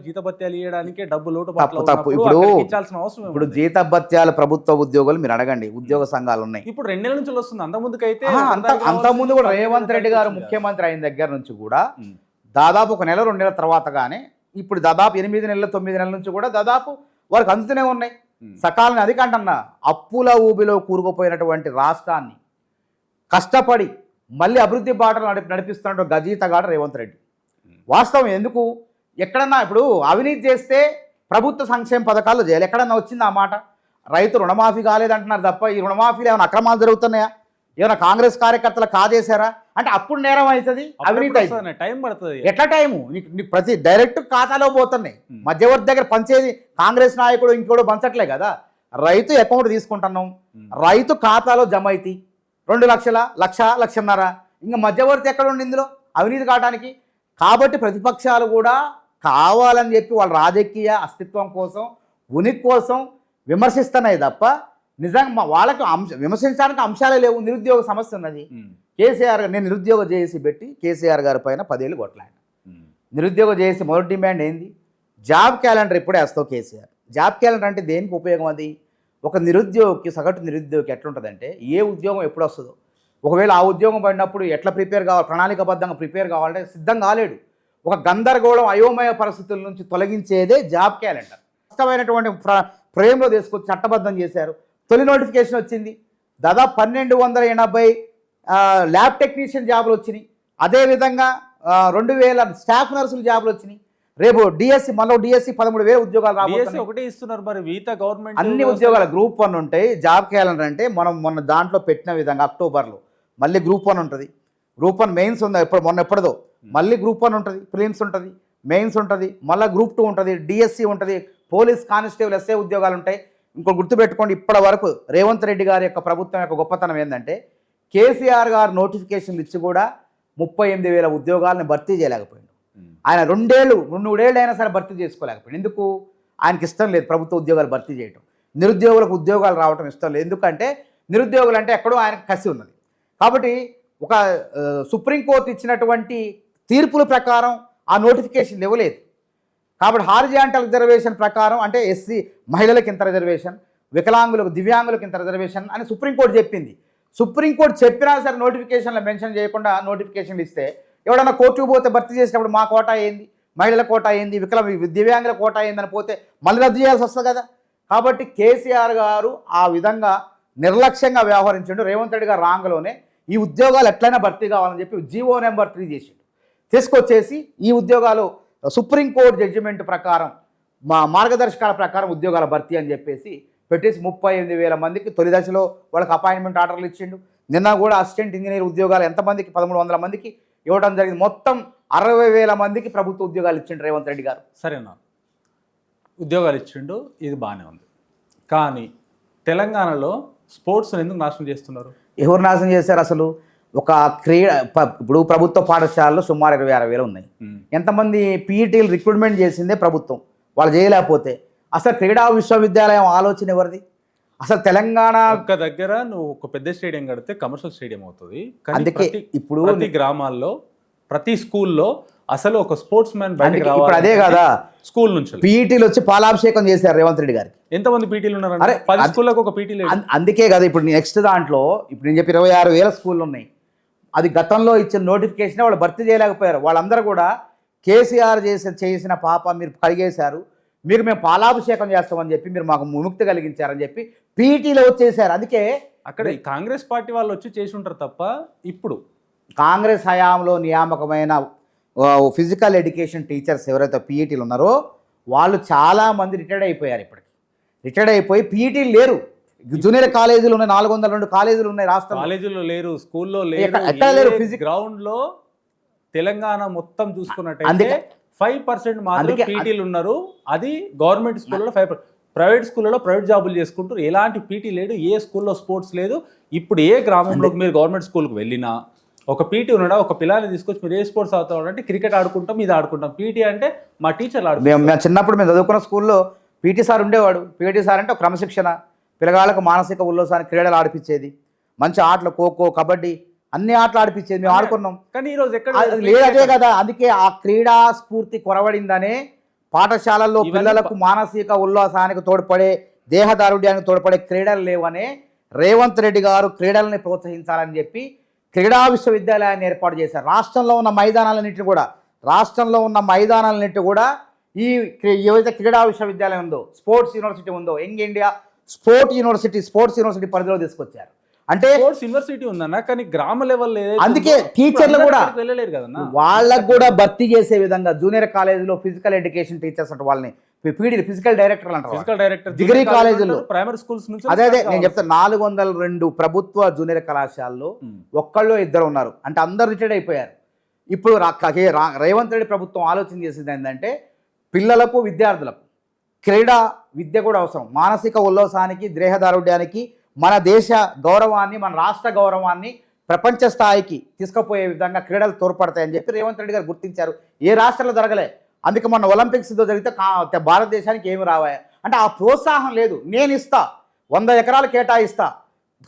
జీతభత్యాలు ఇవ్వడానికే డబ్బు లోటు తప్పు. ఇప్పుడు జీతభత్యాలు ప్రభుత్వ ఉద్యోగులు మీరు అడగండి, ఉద్యోగ సంఘాలు ఉన్నాయి. ఇప్పుడు 2 నెలల నుంచి వస్తుంది, అంత ముందుకు అయితే అంత ముందు కూడా రేవంత్ రెడ్డి గారు ముఖ్యమంత్రి అయిన దగ్గర నుంచి కూడా దాదాపు 1 నెల 2 నెలల తర్వాత కానీ ఇప్పుడు దాదాపు 8 నెలలు 9 నెలల నుంచి కూడా దాదాపు వారికి అందుతూనే ఉన్నాయి సకాలని. అది కంటన్నా అప్పుల ఊబిలో కూరుకుపోయినటువంటి రాష్ట్రాన్ని కష్టపడి మళ్ళీ అభివృద్ధి బాటలు నడిపిస్తున్నట్టు గజీతగాడు రేవంత్ రెడ్డి. వాస్తవం ఎందుకు ఎక్కడన్నా ఇప్పుడు అవినీతి చేస్తే ప్రభుత్వ సంక్షేమ పథకాలు చేయాలి, ఎక్కడన్నా వచ్చింది ఆ మాట? రైతు రుణమాఫీ కాలేదంటున్నారు తప్ప ఈ రుణమాఫీలు ఏమైనా అక్రమాలు జరుగుతున్నాయా? ఏమైనా కాంగ్రెస్ కార్యకర్తలు కాజేశారా అంటే అప్పుడు నేరం అవుతుంది, అవినీతి అవుతుంది. టైం పడుతుంది. ఎట్లా టైము? ప్రతి డైరెక్ట్ ఖాతాలో పోతున్నాయి, మధ్యవర్తి దగ్గర పంచేది కాంగ్రెస్ నాయకుడు ఇంకోడు పంచట్లే కదా. రైతు అకౌంట్ తీసుకుంటున్నాం, రైతు ఖాతాలో జమ అయితే 2 లక్షల, 1,00,000, 1,50,000, ఇంకా మధ్యవర్తి ఎక్కడ ఉండి ఇందులో అవినీతి కావడానికి? కాబట్టి ప్రతిపక్షాలు కూడా కావాలని చెప్పి వాళ్ళ రాజకీయ అస్తిత్వం కోసం, ఉనికి కోసం విమర్శిస్తున్నాయి తప్ప నిజంగా వాళ్ళకి విమర్శించడానికి అంశాలే లేవు. నిరుద్యోగ సమస్య ఉన్నది. కేసీఆర్ నేను నిరుద్యోగ జేఏసీ పెట్టి కేసీఆర్ గారి పైన 10 ఏళ్ళు కొట్లాను. నిరుద్యోగ జేఏసీ మొదటి డిమాండ్ ఏంది? జాబ్ క్యాలెండర్ ఎప్పుడే వస్తావు కేసీఆర్. జాబ్ క్యాలెండర్ అంటే దేనికి ఉపయోగం? అది ఒక నిరుద్యోగికి, సగటు నిరుద్యోగికి ఎట్లుంటుందంటే ఏ ఉద్యోగం ఎప్పుడు వస్తుందో, ఒకవేళ ఆ ఉద్యోగం పడినప్పుడు ఎట్లా ప్రిపేర్ కావాలి, ప్రణాళికబద్ధంగా ప్రిపేర్ కావాలంటే సిద్ధం కాలేడు. ఒక గందరగోళం అయోమయ పరిస్థితుల నుంచి తొలగించేదే జాబ్ క్యాలెండర్. కష్టమైనటువంటి ఫ్రేమ్లో తీసుకొచ్చి చట్టబద్ధం చేశారు. తొలి నోటిఫికేషన్ వచ్చింది, దాదాపు 1,280 ల్యాబ్ టెక్నీషియన్ జాబులు వచ్చినాయి. అదేవిధంగా 2,000 స్టాఫ్ నర్సులు జాబులు వచ్చినాయి. రేపు డిఎస్సి మళ్ళీ డిఎస్సి 13,000 ఉద్యోగాలు రాబోతున్నాయి. ఒకటే ఇస్తున్నారు మరి మిగతా గవర్నమెంట్ అన్ని ఉద్యోగాలు గ్రూప్ 1 ఉంటాయి. జాబ్ క్యాలెండర్ అంటే మనం మొన్న దాంట్లో పెట్టిన విధంగా అక్టోబర్లో మళ్ళీ గ్రూప్ 1 ఉంటుంది. గ్రూప్ 1 మెయిన్స్ ఉంది, ఎప్పటిదో మళ్ళీ గ్రూప్ 1 ఉంటుంది, ప్రిలిమ్స్ ఉంటుంది, మెయిన్స్ ఉంటుంది, మళ్ళీ గ్రూప్ 2 ఉంటుంది, డిఎస్సి ఉంటుంది, పోలీస్ కానిస్టేబుల్ ఎస్ఐ ఉద్యోగాలు ఉంటాయి. ఇంకో గుర్తుపెట్టుకోండి, ఇప్పటి వరకు రేవంత్ రెడ్డి గారి యొక్క ప్రభుత్వం యొక్క గొప్పతనం ఏంటంటే కేసీఆర్ గారు నోటిఫికేషన్లు ఇచ్చి కూడా 38,000 ఉద్యోగాలను భర్తీ చేయలేకపోయింది. ఆయన 2-3 ఏళ్ళు అయినా సరే భర్తీ చేసుకోలేకపోయింది. ఎందుకు? ఆయనకి ఇష్టం లేదు ప్రభుత్వ ఉద్యోగాలు భర్తీ చేయటం, నిరుద్యోగులకు ఉద్యోగాలు రావటం ఇష్టం లేదు. ఎందుకంటే నిరుద్యోగులు అంటే ఎక్కడో ఆయనకు కసి ఉన్నది. కాబట్టి ఒక సుప్రీంకోర్టు ఇచ్చినటువంటి తీర్పుల ప్రకారం ఆ నోటిఫికేషన్ ఇవ్వలేదు. కాబట్టి హారిజాంటల్ రిజర్వేషన్ ప్రకారం అంటే ఎస్సీ మహిళలకు ఇంత రిజర్వేషన్, వికలాంగులకు, దివ్యాంగులకు ఇంత రిజర్వేషన్ అని సుప్రీంకోర్టు చెప్పింది. సుప్రీంకోర్టు చెప్పినా సరే నోటిఫికేషన్లో మెన్షన్ చేయకుండా నోటిఫికేషన్లు ఇస్తే ఎవడన్నా కోర్టుకు పోతే భర్తీ చేసినప్పుడు మా కోటా ఏంది, మహిళల కోటా ఏంది, దివ్యాంగుల కోటా ఏందని పోతే మళ్ళీ రద్దు చేయాల్సి వస్తుంది కదా. కాబట్టి కేసీఆర్ గారు ఆ విధంగా నిర్లక్ష్యంగా వ్యవహరించాడు. రేవంత్ రెడ్డి గారు రాంగలోనే ఈ ఉద్యోగాలు ఎట్లయినా భర్తీ కావాలని చెప్పి జీవో నెంబర్ 3 చేసాడు. తీసుకొచ్చేసి ఈ ఉద్యోగాలు సుప్రీంకోర్టు జడ్జిమెంట్ ప్రకారం మా మార్గదర్శకాల ప్రకారం ఉద్యోగాల భర్తీ అని చెప్పేసి పెట్టేసి 38,000 మందికి తొలి దశలో వాళ్ళకి అపాయింట్మెంట్ ఆర్డర్లు ఇచ్చిండు. నిన్న కూడా అసిస్టెంట్ ఇంజనీర్ ఉద్యోగాలు ఎంతమందికి 1,300 మందికి ఇవ్వడం జరిగింది. మొత్తం 60,000 మందికి ప్రభుత్వ ఉద్యోగాలు ఇచ్చిండు రేవంత్ రెడ్డి గారు. సరేనా, ఉద్యోగాలు ఇచ్చిండు, ఇది బాగానే ఉంది. కానీ తెలంగాణలో స్పోర్ట్స్ ఎందుకు నాశనం చేస్తున్నారు? ఎవరు నాశనం చేశారు? అసలు ఒక ఇప్పుడు ప్రభుత్వ పాఠశాలలో సుమారు 26,000 ఉన్నాయి. ఎంతమంది పీఈటీలు రిక్రూట్మెంట్ చేసిందే ప్రభుత్వం, వాళ్ళు చేయలేకపోతే అసలు క్రీడా విశ్వవిద్యాలయం ఆలోచన ఎవరిది? అసలు తెలంగాణ ఒక్క దగ్గర నువ్వు ఒక పెద్ద స్టేడియం కడితే కమర్షియల్ స్టేడియం అవుతుంది. అందుకే ఇప్పుడు ప్రతి గ్రామాల్లో, ప్రతి స్కూల్లో అసలు ఒక స్పోర్ట్స్ మ్యాన్ ఇప్పుడు అదే కదా స్కూల్ నుంచి పీఈటీలు వచ్చి పాలాభిషేకం చేశారు రేవంత్ రెడ్డి గారికి. ఎంతమంది పీటీలు ఉన్నారు? 10 స్కూళ్ళకు ఒక పీటీ లేదు. అందుకే కదా ఇప్పుడు నెక్స్ట్ దాంట్లో ఇప్పుడు నేను చెప్పి 26,000 స్కూళ్ళు ఉన్నాయి. అది గతంలో ఇచ్చిన నోటిఫికేషన్ వాళ్ళు భర్తీ చేయలేకపోయారు. వాళ్ళందరూ కూడా కేసీఆర్ చేసిన పాప మీరు కడిగేశారు, మేము పాలాభిషేకం చేస్తామని చెప్పి మీరు మాకు విముక్తి కలిగించారని చెప్పి పీటీలో వచ్చేసారు. అందుకే అక్కడ కాంగ్రెస్ పార్టీ వాళ్ళు వచ్చి చేసి ఉంటారు తప్ప ఇప్పుడు కాంగ్రెస్ హయాంలో నియామకమైన ఫిజికల్ ఎడ్యుకేషన్ టీచర్స్ ఎవరైతే పీఈటీలు ఉన్నారో వాళ్ళు చాలామంది రిటైర్డ్ అయిపోయారు. ఇప్పటికి రిటైర్డ్ అయిపోయి పీఈటీలు లేరు. జూనియర్ కాలేజీలు ఉన్నాయి, 402 కాలేజీలు ఉన్నాయి రాష్ట్రం. కాలేజీలో లేరు, స్కూల్లో లేరు, గ్రౌండ్ లో తెలంగాణ మొత్తం చూసుకున్నట్టయితే 5% మాత్రం పీటీలు ఉన్నారు. అది గవర్నమెంట్ స్కూల్లో 5%. ప్రైవేట్ స్కూళ్ళలో ప్రైవేట్ జాబులు చేసుకుంటారు, ఎలాంటి పీటీ లేడు, ఏ స్కూల్లో స్పోర్ట్స్ లేదు. ఇప్పుడు ఏ గ్రామంలోకి మీరు గవర్నమెంట్ స్కూల్కి వెళ్ళినా ఒక పీటీ ఉన్నాడా, ఒక పిల్లని తీసుకొచ్చి మీరు ఏ స్పోర్ట్స్ అవుతాడు అంటే క్రికెట్ ఆడుకుంటాం, ఇది ఆడుకుంటాం. పీటీ అంటే మా టీచర్లు ఆడుకుంటాం. మేము చిన్నప్పుడు మేము చదువుకున్న స్కూల్లో పీటీ సార్ ఉండేవాడు. పీటీ సార్ అంటే ఒక క్రమశిక్షణ, పిల్లగాళ్ళకు మానసిక ఉల్లాసాన్ని క్రీడలు ఆడిపించేది, మంచి ఆటలు ఖోఖో కబడ్డీ అన్ని ఆటలు ఆడిపించేది, మేము ఆడుకున్నాం. కానీ ఈరోజు ఎక్కడ లేదు, అదే కదా, అందుకే ఆ క్రీడా స్ఫూర్తి కొరవడిందనే పాఠశాలల్లో పిల్లలకు మానసిక ఉల్లాసానికి తోడ్పడే, దేహదారుడ్యానికి తోడ్పడే క్రీడలు లేవనే రేవంత్ రెడ్డి గారు క్రీడల్ని ప్రోత్సహించాలని చెప్పి క్రీడా విశ్వవిద్యాలయాన్ని ఏర్పాటు చేశారు. రాష్ట్రంలో ఉన్న మైదానాలన్నింటినీ కూడా ఈ ఏవైతే క్రీడా విశ్వవిద్యాలయం ఉందో, స్పోర్ట్స్ యూనివర్సిటీ ఉందో, యంగ్ ఇండియా స్పోర్ట్స్ యూనివర్సిటీ పరిధిలో తీసుకొచ్చారు. అంటే స్పోర్ట్స్ యూనివర్సిటీ ఉందన్న, కానీ గ్రామ లెవెల్ అందుకే టీచర్లు కూడా వెళ్ళలేరు కదన్నా, వాళ్ళకు కూడా భర్తీ చేసే విధంగా జూనియర్ కాలేజీలో ఫిజికల్ ఎడ్యుకేషన్ టీచర్స్ అంటే వాళ్ళని పీడీ ఫిజికల్ డైరెక్టర్లు అంటారు. ఫిజికల్ డైరెక్టర్ డిగ్రీ కాలేజీల్లో, ప్రైమరీ స్కూల్స్ నుంచి అదే నేను చెప్తాను, 402 ప్రభుత్వ జూనియర్ కళాశాలలో ఒక్కళ్ళు ఇద్దరు ఉన్నారు అంటే అందరు రిటైర్డ్ అయిపోయారు. ఇప్పుడు రేవంత్ రెడ్డి ప్రభుత్వం ఆలోచన చేసింది ఏంటంటే పిల్లలకు విద్యార్థులకు క్రీడా విద్య కూడా అవసరం. మానసిక ఉల్లాసానికి, దేహదారుడ్యానికి, మన దేశ గౌరవాన్ని, మన రాష్ట్ర గౌరవాన్ని ప్రపంచ స్థాయికి తీసుకుపోయే విధంగా క్రీడలు తోడ్పడతాయని చెప్పి రేవంత్ రెడ్డి గారు గుర్తించారు. ఏ రాష్ట్రంలో జరగలే. అందుకే మొన్న ఒలింపిక్స్తో జరిగితే భారతదేశానికి ఏమి రావాయి అంటే ఆ ప్రోత్సాహం లేదు. నేను ఇస్తా 100 ఎకరాలు కేటాయిస్తా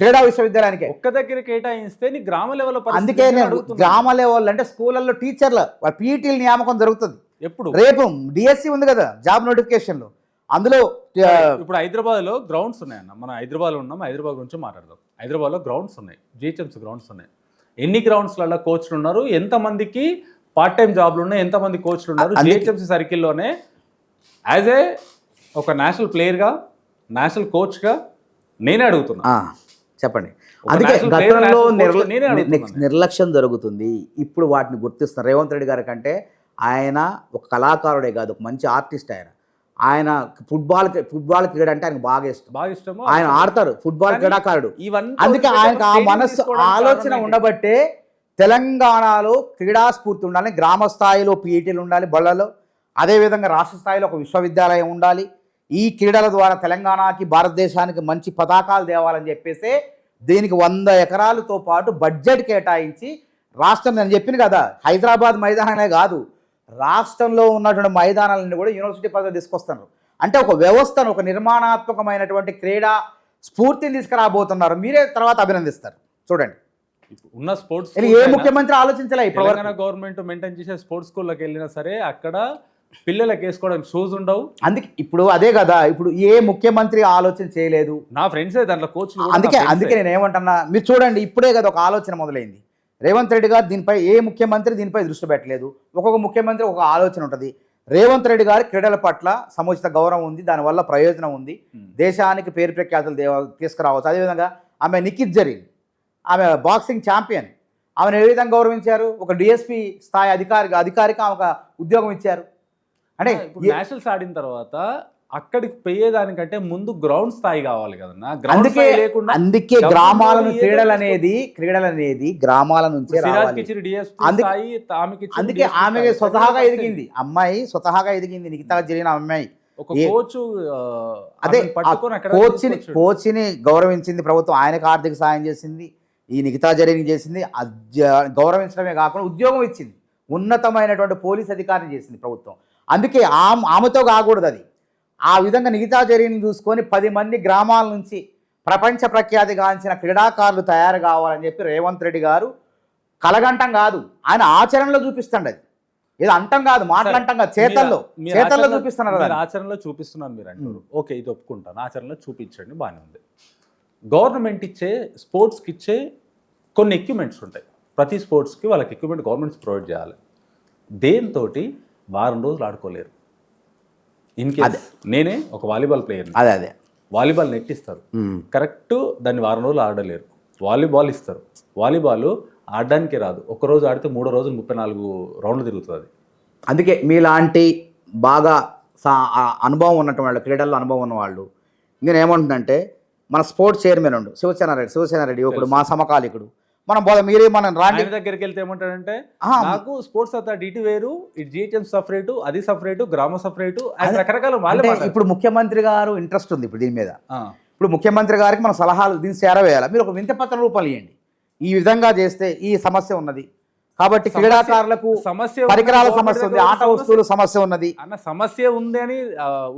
క్రీడా విశ్వవిద్యాలయానికి, ఒక్క దగ్గర కేటాయిస్తే నీ గ్రామ లెవెల్. అందుకే నేను గ్రామ లెవెల్ అంటే స్కూళ్ళల్లో టీచర్ల పీఈటీల నియామకం జరుగుతుంది. ఎప్పుడు రేపు డిఎస్సి ఉంది కదా, జాబ్ నోటిఫికేషన్లు, అందులో ఇప్పుడు హైదరాబాద్లో గ్రౌండ్స్ ఉన్నాయన్న. మనం హైదరాబాద్లో ఉన్నాం, హైదరాబాద్ గురించి మాట్లాడదాం. హైదరాబాద్లో గ్రౌండ్స్ ఉన్నాయి, జిహెచ్ఎంసీ గ్రౌండ్స్ ఉన్నాయి. ఎన్ని గ్రౌండ్స్లలో కోచ్లు ఉన్నారు, ఎంతమందికి పార్ట్ టైం జాబ్లు ఉన్నాయి, ఎంతమంది కోచ్లు ఉన్నారు? జిహెచ్ఎంసీ సర్కిల్లోనే యాజ్ ఏ ఒక నేషనల్ ప్లేయర్గా, నేషనల్ కోచ్గా నేనే అడుగుతున్నా, చెప్పండి. అందుకే గతంలో నిర్లక్ష్యం జరుగుతుంది, ఇప్పుడు వాటిని గుర్తిస్తున్నారు. రేవంత్ రెడ్డి గారి కంటే ఆయన ఒక కళాకారుడే కాదు, ఒక మంచి ఆర్టిస్ట్. ఆయన ఫుట్బాల్ క్రీడ అంటే ఆయనకు బాగా ఇష్టం. ఆయన ఆడతారు, ఫుట్బాల్ క్రీడాకారుడు. అందుకే ఆయనకు ఆ మనస్సు, ఆలోచన ఉండబట్టే తెలంగాణలో క్రీడా స్ఫూర్తి ఉండాలి, గ్రామ స్థాయిలో పీఈటీలు ఉండాలి బళ్ళలో, అదేవిధంగా రాష్ట్ర స్థాయిలో ఒక విశ్వవిద్యాలయం ఉండాలి. ఈ క్రీడల ద్వారా తెలంగాణకి, భారతదేశానికి మంచి పతాకాలు తేవాలని చెప్పేసి దీనికి 100 ఎకరాలతో పాటు బడ్జెట్ కేటాయించి రాష్ట్రం, నేను చెప్పింది కదా, హైదరాబాద్ మైదానాలే కాదు, రాష్ట్రంలో ఉన్నటువంటి మైదానాలన్నీ కూడా యూనివర్సిటీ పరిధిలో తీసుకొస్తున్నారు. అంటే ఒక వ్యవస్థను, ఒక నిర్మాణాత్మకమైనటువంటి క్రీడా స్ఫూర్తిని తీసుకురాబోతున్నారు. మీరే తర్వాత అభినందిస్తారు. చూడండి, ఉన్న స్పోర్ట్స్ ఏ ముఖ్యమంత్రి ఆలోచించలే. తెలంగాణ గవర్నమెంట్ మెయింటైన్ చేసే స్పోర్ట్స్ స్కూల్లోకి వెళ్ళినా సరే అక్కడ పిల్లలకి వేసుకోవడానికి షూస్ ఉండవు. అందుకే ఇప్పుడు అదే కదా, ఇప్పుడు ఏ ముఖ్యమంత్రి ఆలోచన చేయలేదు. నా ఫ్రెండ్సే దాంట్లో కోచ్లు. అందుకే నేను ఏమంటున్నా, మీరు చూడండి, ఇప్పుడే కదా ఒక ఆలోచన మొదలైంది. రేవంత్ రెడ్డి గారు దీనిపై, ఏ ముఖ్యమంత్రి దీనిపై దృష్టి పెట్టలేదు. ఒక్కొక్క ముఖ్యమంత్రి ఒక ఆలోచన ఉంటుంది. రేవంత్ రెడ్డి గారి క్రీడల పట్ల సముచిత గౌరవం ఉంది, దానివల్ల ప్రయోజనం ఉంది, దేశానికి పేరు ప్రఖ్యాతులు తీసుకురావచ్చు. అదేవిధంగా ఆమె నిఖిత్ జరీన్, ఆమె బాక్సింగ్ ఛాంపియన్, ఆమెను ఏ విధంగా గౌరవించారు? ఒక డిఎస్పీ స్థాయి అధికారికి ఆమె ఒక ఉద్యోగం ఇచ్చారు. అంటే నేషనల్స్ ఆడిన తర్వాత అక్కడికి పోయేదానికంటే ముందు గ్రౌండ్ స్థాయి కావాలి కదన్నా. అందుకే గ్రామాలను క్రీడలు అనేది గ్రామాల నుంచే అందుకే ఆమె స్వతహాగా ఎదిగింది, అమ్మాయి స్వతహాగా ఎదిగింది. నిఖితా జరిగిన అమ్మాయి ఒక కోచ్, అదే కోచ్ని గౌరవించింది ప్రభుత్వం, ఆయనకు ఆర్థిక సాయం చేసింది, ఈ నిఖితా జరీన్ చేసింది. గౌరవించడమే కాకుండా ఉద్యోగం ఇచ్చింది, ఉన్నతమైనటువంటి పోలీస్ అధికారిని చేసింది ప్రభుత్వం. అందుకే ఆమెతో కాకూడదు అది. ఆ విధంగా నిఖితా జరీన్ చూసుకొని 10 మంది గ్రామాల నుంచి ప్రపంచ ప్రఖ్యాతిగాంచిన క్రీడాకారులు తయారు కావాలని చెప్పి రేవంత్ రెడ్డి గారు కలగంటం కాదు, ఆయన ఆచరణలో చూపిస్తాడు. అది ఏదో అంటం కాదు, మాటలంటాం కాదు, చేతల్లో చూపిస్తున్నారు. ఆచరణలో చూపిస్తున్నారు మీరు అంటారు, ఓకే, ఇది ఒప్పుకుంటాను, ఆచరణలో చూపించండి, బాగానే ఉంది. గవర్నమెంట్ ఇచ్చే స్పోర్ట్స్కి ఇచ్చే కొన్ని ఎక్విప్మెంట్స్ ఉంటాయి. ప్రతి స్పోర్ట్స్కి వాళ్ళకి ఎక్విప్మెంట్ గవర్నమెంట్స్ ప్రొవైడ్ చేయాలి. దేంతో వారం రోజులు ఆడుకోలేరు. ఇన్ కేస్ నేనే ఒక వాలీబాల్ ప్లేయర్, అదే వాలీబాల్ నెట్ ఇస్తారు, కరెక్ట్ దాన్ని వారం రోజులు ఆడలేరు. వాలీబాల్ ఇస్తారు, వాలీబాల్ ఆడడానికి రాదు, ఒక్కరోజు ఆడితే 3వ రోజు 34 రౌండ్లు తిరుగుతుంది. అందుకే మీలాంటి బాగా అనుభవం ఉన్నటువంటి వాళ్ళు, క్రీడల్లో అనుభవం ఉన్నవాళ్ళు, నేను ఏమంటుందంటే మన స్పోర్ట్స్ చైర్మన్ ఉండు శివసేనారెడ్డి యువకుడు, మా సమకాలికుడు, మనం రాండి ఆయన దగ్గరికి వెళ్తే ఏమంటాడంటే ఆహా, నాకు స్పోర్ట్స్ అథారిటీ వేరు, ఇటు జిహెచ్ఎం సపరేటు, అది సపరేటు, గ్రామ సపరేటు, ఆయన అదే. రకరకాల అంటే వాళ్ళే ఇప్పుడు ముఖ్యమంత్రి గారు ఇంట్రెస్ట్ ఉంది ఇప్పుడు దీని మీద. ఆ, ఇప్పుడు ముఖ్యమంత్రి గారికి మన సలహాలు దీన్ని చేరవేయాలి. మీరు ఒక వింతపత్ర రూపంలో ఇవ్వండి, ఈ విధంగా చేస్తే ఈ సమస్య ఉన్నది కాబట్టి క్రీడాకారులకు సమస్య పరికరాల ఉంది, సమస్య ఉంది, గవర్నమెంట్ ఆట వస్తువుల సమస్య ఉన్నది. అన్న సమస్య ఉంది అని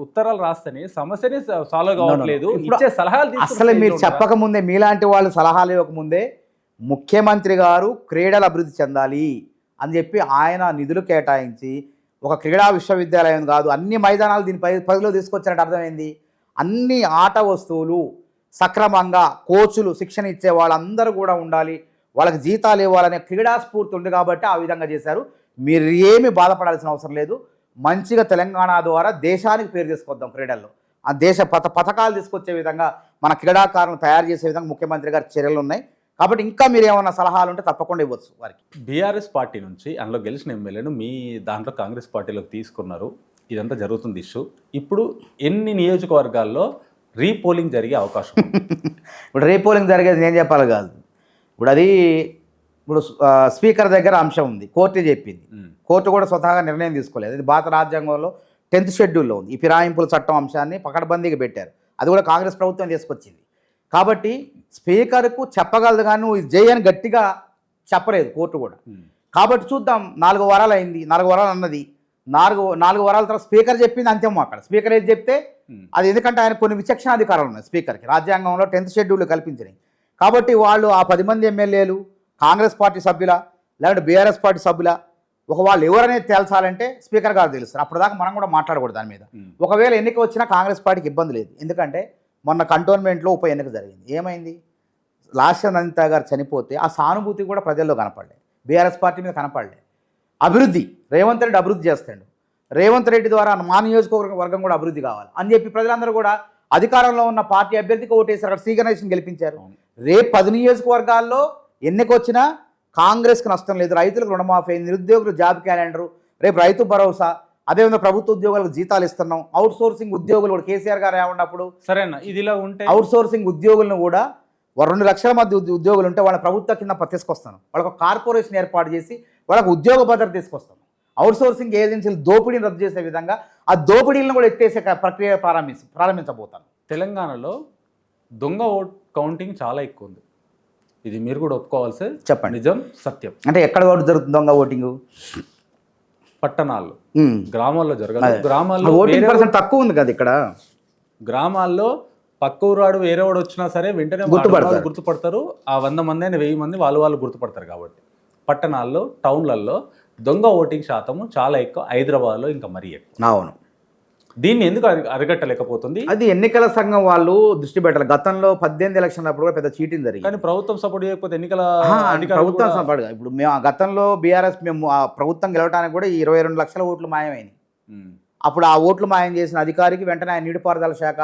ఉత్తరాలు రాస్తేనే సమస్యని సాల్వ్ కావట్లేదు. ఇప్పుడు ఇచ్చే సలహాలు తీసుకునే అసలు మీరు stage లో ఉన్నారా? చెప్పకముందే మీలాంటి వాళ్ళు సలహాలు ఇవ్వకముందే ముఖ్యమంత్రి గారు క్రీడలు అభివృద్ధి చెందాలి అని చెప్పి ఆయన నిధులు కేటాయించి ఒక క్రీడా విశ్వవిద్యాలయం కాదు అన్ని మైదానాలు దీని పరిధిలో తీసుకొచ్చినట్టు అర్థమైంది. అన్ని ఆట వస్తువులు సక్రమంగా కోచులు శిక్షణ ఇచ్చే వాళ్ళందరూ కూడా ఉండాలి, వాళ్ళకి జీతాలు ఇవ్వాలనే క్రీడా స్ఫూర్తి ఉంది కాబట్టి ఆ విధంగా చేశారు. మీరు ఏమీ బాధపడాల్సిన అవసరం లేదు. మంచిగా తెలంగాణ ద్వారా దేశానికి పేరు తీసుకొద్దాం క్రీడల్లో. ఆ దేశ పథకాలు తీసుకొచ్చే విధంగా మన క్రీడాకారులను తయారు చేసే విధంగా ముఖ్యమంత్రి గారి చర్యలు ఉన్నాయి కాబట్టి ఇంకా మీరు ఏమైనా సలహాలు ఉంటే తప్పకుండా ఇవ్వచ్చు వారికి. బీఆర్ఎస్ పార్టీ నుంచి అందులో గెలిచిన ఎమ్మెల్యేను మీ దాంట్లో కాంగ్రెస్ పార్టీలోకి తీసుకున్నారు, ఇదంతా జరుగుతుంది ఇష్యూ. ఇప్పుడు ఎన్ని నియోజకవర్గాల్లో రీపోలింగ్ జరిగే అవకాశం ఉంది? ఇప్పుడు రీపోలింగ్ జరిగేది నేను చెప్పాలి కాదు, ఇప్పుడు అది ఇప్పుడు స్పీకర్ దగ్గర అంశం ఉంది, కోర్టు చెప్పింది. కోర్టు కూడా స్వతహాగా నిర్ణయం తీసుకోలేదు. ఇది భారత రాజ్యాంగంలో 10th షెడ్యూల్లో ఉంది. ఈ ఫిరాయింపుల చట్టం అంశాన్ని పకడ్బందీగా పెట్టారు, అది కూడా కాంగ్రెస్ ప్రభుత్వం తీసుకొచ్చింది. కాబట్టి స్పీకర్కు చెప్పగలదు కానీ నువ్వు ఇది చేయని గట్టిగా చెప్పలేదు కోర్టు కూడా. కాబట్టి చూద్దాం, 4 వారాలు అయింది, 4 వారాలు అన్నది, 4 వారాల తర్వాత స్పీకర్ చెప్పింది అంతేమో. అక్కడ స్పీకర్ ఏది చెప్తే అది, ఎందుకంటే ఆయన కొన్ని విచక్షణ అధికారాలు ఉన్నాయి స్పీకర్కి రాజ్యాంగంలో 10th షెడ్యూల్ కల్పించినాయి. కాబట్టి వాళ్ళు ఆ 10 మంది ఎమ్మెల్యేలు కాంగ్రెస్ పార్టీ సభ్యుల లేదంటే బీఆర్ఎస్ పార్టీ సభ్యుల వాళ్ళు ఎవరనేది తేల్చాలంటే స్పీకర్ గారు తెలుస్తారు. అప్పటిదాకా మనం కూడా మాట్లాడకూడదు దాని మీద. ఒకవేళ ఎన్నిక వచ్చినా కాంగ్రెస్ పార్టీకి ఇబ్బంది లేదు, ఎందుకంటే మొన్న కంటోన్మెంట్లో ఉప ఎన్నిక జరిగింది. ఏమైంది, లాస్య అనిత గారు చనిపోతే ఆ సానుభూతి కూడా ప్రజల్లో కనపడలే, బీఆర్ఎస్ పార్టీ మీద కనపడలే. అభివృద్ధి రేవంత్ రెడ్డి అభివృద్ధి చేస్తాడు, రేవంత్ రెడ్డి ద్వారా మా నియోజకవర్గం కూడా అభివృద్ధి కావాలి అని చెప్పి ప్రజలందరూ కూడా అధికారంలో ఉన్న పార్టీ అభ్యర్థికి ఓటేశారు, అక్కడ శ్రీ గణేష్ని గెలిపించారు. రేపు 10 నియోజకవర్గాల్లో ఎన్నిక వచ్చినా కాంగ్రెస్కి నష్టం లేదు. రైతులకు రుణమాఫీ, నిరుద్యోగులు జాబ్ క్యాలెండరు, రేపు రైతు భరోసా, అదేవిధంగా ప్రభుత్వ ఉద్యోగులకు జీతాలు ఇస్తున్నాం. అవుట్ సోర్సింగ్ ఉద్యోగులు కూడా కేసీఆర్ గారు ఏమన్నప్పుడు సరేనా ఇదిలా ఉంటే అవుట్ సోర్సింగ్ ఉద్యోగులను కూడా 2 లక్షల మంది ఉద్యోగులు ఉంటే వాళ్ళ ప్రభుత్వ కింద తీసుకొస్తాను, వాళ్ళకు కార్పొరేషన్ ఏర్పాటు చేసి వాళ్ళకు ఉద్యోగ భద్రత తీసుకొస్తాను. అవుట్ సోర్సింగ్ ఏజెన్సీలు దోపిడీని రద్దు చేసే విధంగా ఆ దోపిడీలను కూడా ఎత్తేసే ప్రక్రియ ప్రారంభించబోతాను. తెలంగాణలో దొంగ ఓట్ కౌంటింగ్ చాలా ఎక్కువ ఉంది, ఇది మీరు కూడా ఒప్పుకోవాల్సి చెప్పండి, నిజం సత్యం. అంటే ఎక్కడ ఓటు జరుగుతుంది దొంగ ఓటింగ్? పట్టణాల్లో, గ్రామాల్లో జరగదు. గ్రామాల్లో ఓటింగ్ పర్సెంట్ తక్కువ ఉంది కదా ఇక్కడ. గ్రామాల్లో పక్క ఊరాడు వేరే వాడు వచ్చినా సరే వెంటనే గుర్తుపడతారు. ఆ 100 మంది అయినా 1000 మంది వాళ్ళు గుర్తుపడతారు. కాబట్టి పట్టణాల్లో టౌన్లలో దొంగ ఓటింగ్ శాతము చాలా ఎక్కువ, హైదరాబాద్లో ఇంకా మరీ ఎక్కువ. అవును, దీన్ని ఎందుకు అరికట్టలేకపోతుంది? అది ఎన్నికల సంఘం వాళ్ళు దృష్టి పెట్టాలి. గతంలో 18 ఎలక్షన్లప్పుడు కూడా పెద్ద చీటింగ్ జరిగింది, కానీ ప్రభుత్వం సపోర్ట్ చేయకపోతే ఎన్నికల ప్రభుత్వం సపోర్ట్. ఇప్పుడు మేము గతంలో బీఆర్ఎస్ మేము ఆ ప్రభుత్వం గెలవడానికి కూడా 22 లక్షల ఓట్లు మాయమైనవి. అప్పుడు ఆ ఓట్లు మాయం చేసిన అధికారికి వెంటనే ఆయన నీటిపారుదల శాఖ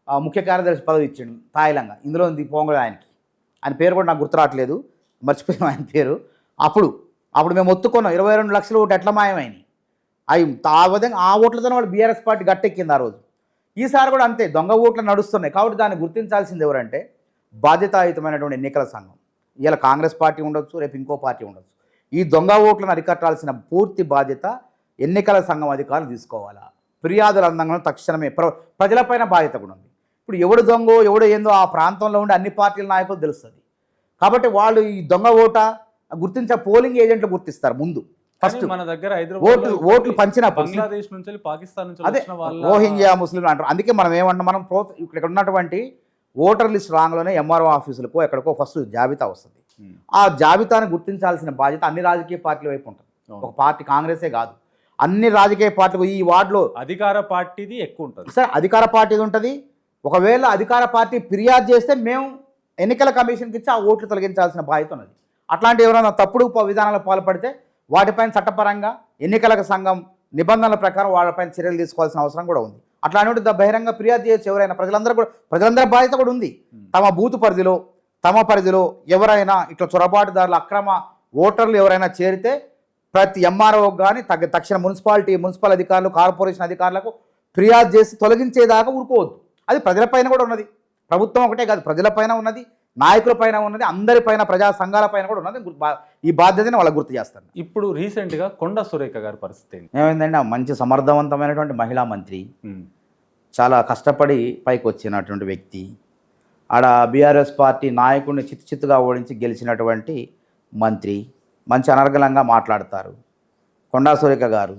ముఖ్య కార్యదర్శి పదవి ఇచ్చిండు తాయిలంగా. ఇందులో ఉంది పొంగల్ ఆయన పేరు కూడా నాకు గుర్తు రావట్లేదు, మర్చిపోయాం ఆయన పేరు. అప్పుడు మేము ఒత్తుకున్నాం 22 లక్షల ఓట్లు ఎట్లా మాయమైనవి. అవి ఆ విధంగా ఆ ఓట్లతో వాళ్ళు బీఆర్ఎస్ పార్టీ గట్టెక్కింది ఆ రోజు. ఈసారి కూడా అంతే, దొంగ ఓట్లు నడుస్తున్నాయి. కాబట్టి దాన్ని గుర్తించాల్సింది ఎవరంటే బాధ్యతాయుతమైనటువంటి ఎన్నికల సంఘం. ఇలా కాంగ్రెస్ పార్టీ ఉండొచ్చు, రేపు ఇంకో పార్టీ ఉండొచ్చు. ఈ దొంగ ఓట్లను అరికట్టాల్సిన పూర్తి బాధ్యత ఎన్నికల సంఘం అధికారులు తీసుకోవాలా. ఫిర్యాదులు అందంగా తక్షణమే ప్రజలపైన బాధ్యత కూడా ఉంది. ఇప్పుడు ఎవడు దొంగో ఎవడు ఏందో ఆ ప్రాంతంలో ఉండే అన్ని పార్టీల నాయకులు తెలుస్తుంది. కాబట్టి వాళ్ళు ఈ దొంగ ఓట గుర్తించే పోలింగ్ ఏజెంట్లు గుర్తిస్తారు ముందు. ఫస్ట్ మన దగ్గర ఓట్లు పంచినప్పుడు బంగ్లాదేశ్ నుంచి పాకిస్తాన్ నుంచి అదే రోహింగ్యా ముస్లింలు అంటారు. అందుకే మనం ఏమన్నా మనం ఇక్కడ ఉన్నటువంటి ఓటర్ లిస్ట్ రాంగ్లోనే ఎంఆర్ఓ ఆఫీసులకు ఎక్కడికో ఫస్ట్ జాబితా వస్తుంది. ఆ జాబితాను గుర్తించాల్సిన బాధ్యత అన్ని రాజకీయ పార్టీల వైపు ఉంటుంది. ఒక పార్టీ కాంగ్రెసే కాదు, అన్ని రాజకీయ పార్టీలు ఈ వార్డులో అధికార పార్టీది ఎక్కువ ఉంటుంది. సార్ అధికార పార్టీది ఉంటుంది. ఒకవేళ అధికార పార్టీ ఫిర్యాదు చేస్తే మేము ఎన్నికల కమిషన్కి ఇచ్చి ఆ ఓట్లు తొలగించాల్సిన బాధ్యత ఉన్నది. అట్లాంటి ఎవరైనా తప్పుడు విధానాలకు పాల్పడితే వాటిపైన చట్టపరంగా ఎన్నికల సంఘం నిబంధనల ప్రకారం వాళ్ళపైన చర్యలు తీసుకోవాల్సిన అవసరం కూడా ఉంది. అట్లాంటి బహిరంగ ఫిర్యాదు చేయొచ్చు ఎవరైనా. ప్రజలందరి బాధ్యత కూడా ఉంది. తమ బూత్ పరిధిలో తమ పరిధిలో ఎవరైనా ఇట్లా చొరబాటుదారులు అక్రమ ఓటర్లు ఎవరైనా చేరితే ప్రతి ఎంఆర్ఓకి కానీ తక్షణ మున్సిపల్ అధికారులు కార్పొరేషన్ అధికారులకు ఫిర్యాదు చేసి తొలగించేదాకా ఊరుకోవద్దు. అది ప్రజలపైన కూడా ఉన్నది. ప్రభుత్వం ఒకటే కాదు, ప్రజలపైన ఉన్నది, నాయకుల పైన ఉన్నది, అందరి పైన ప్రజా సంఘాల పైన కూడా ఉన్నది. ఈ బాధ్యతని వాళ్ళకి గుర్తు చేస్తాను. ఇప్పుడు రీసెంట్గా కొండా సురేఖ గారి పరిస్థితి ఏంటి? ఏమైందంటే, ఆ మంచి సమర్థవంతమైనటువంటి మహిళా మంత్రి, చాలా కష్టపడి పైకి వచ్చినటువంటి వ్యక్తి, ఆడ బీఆర్ఎస్ పార్టీ నాయకుడిని చిత్తుగా ఓడించి గెలిచినటువంటి మంత్రి, మంచి అనర్గళంగా మాట్లాడతారు కొండా సురేఖ గారు.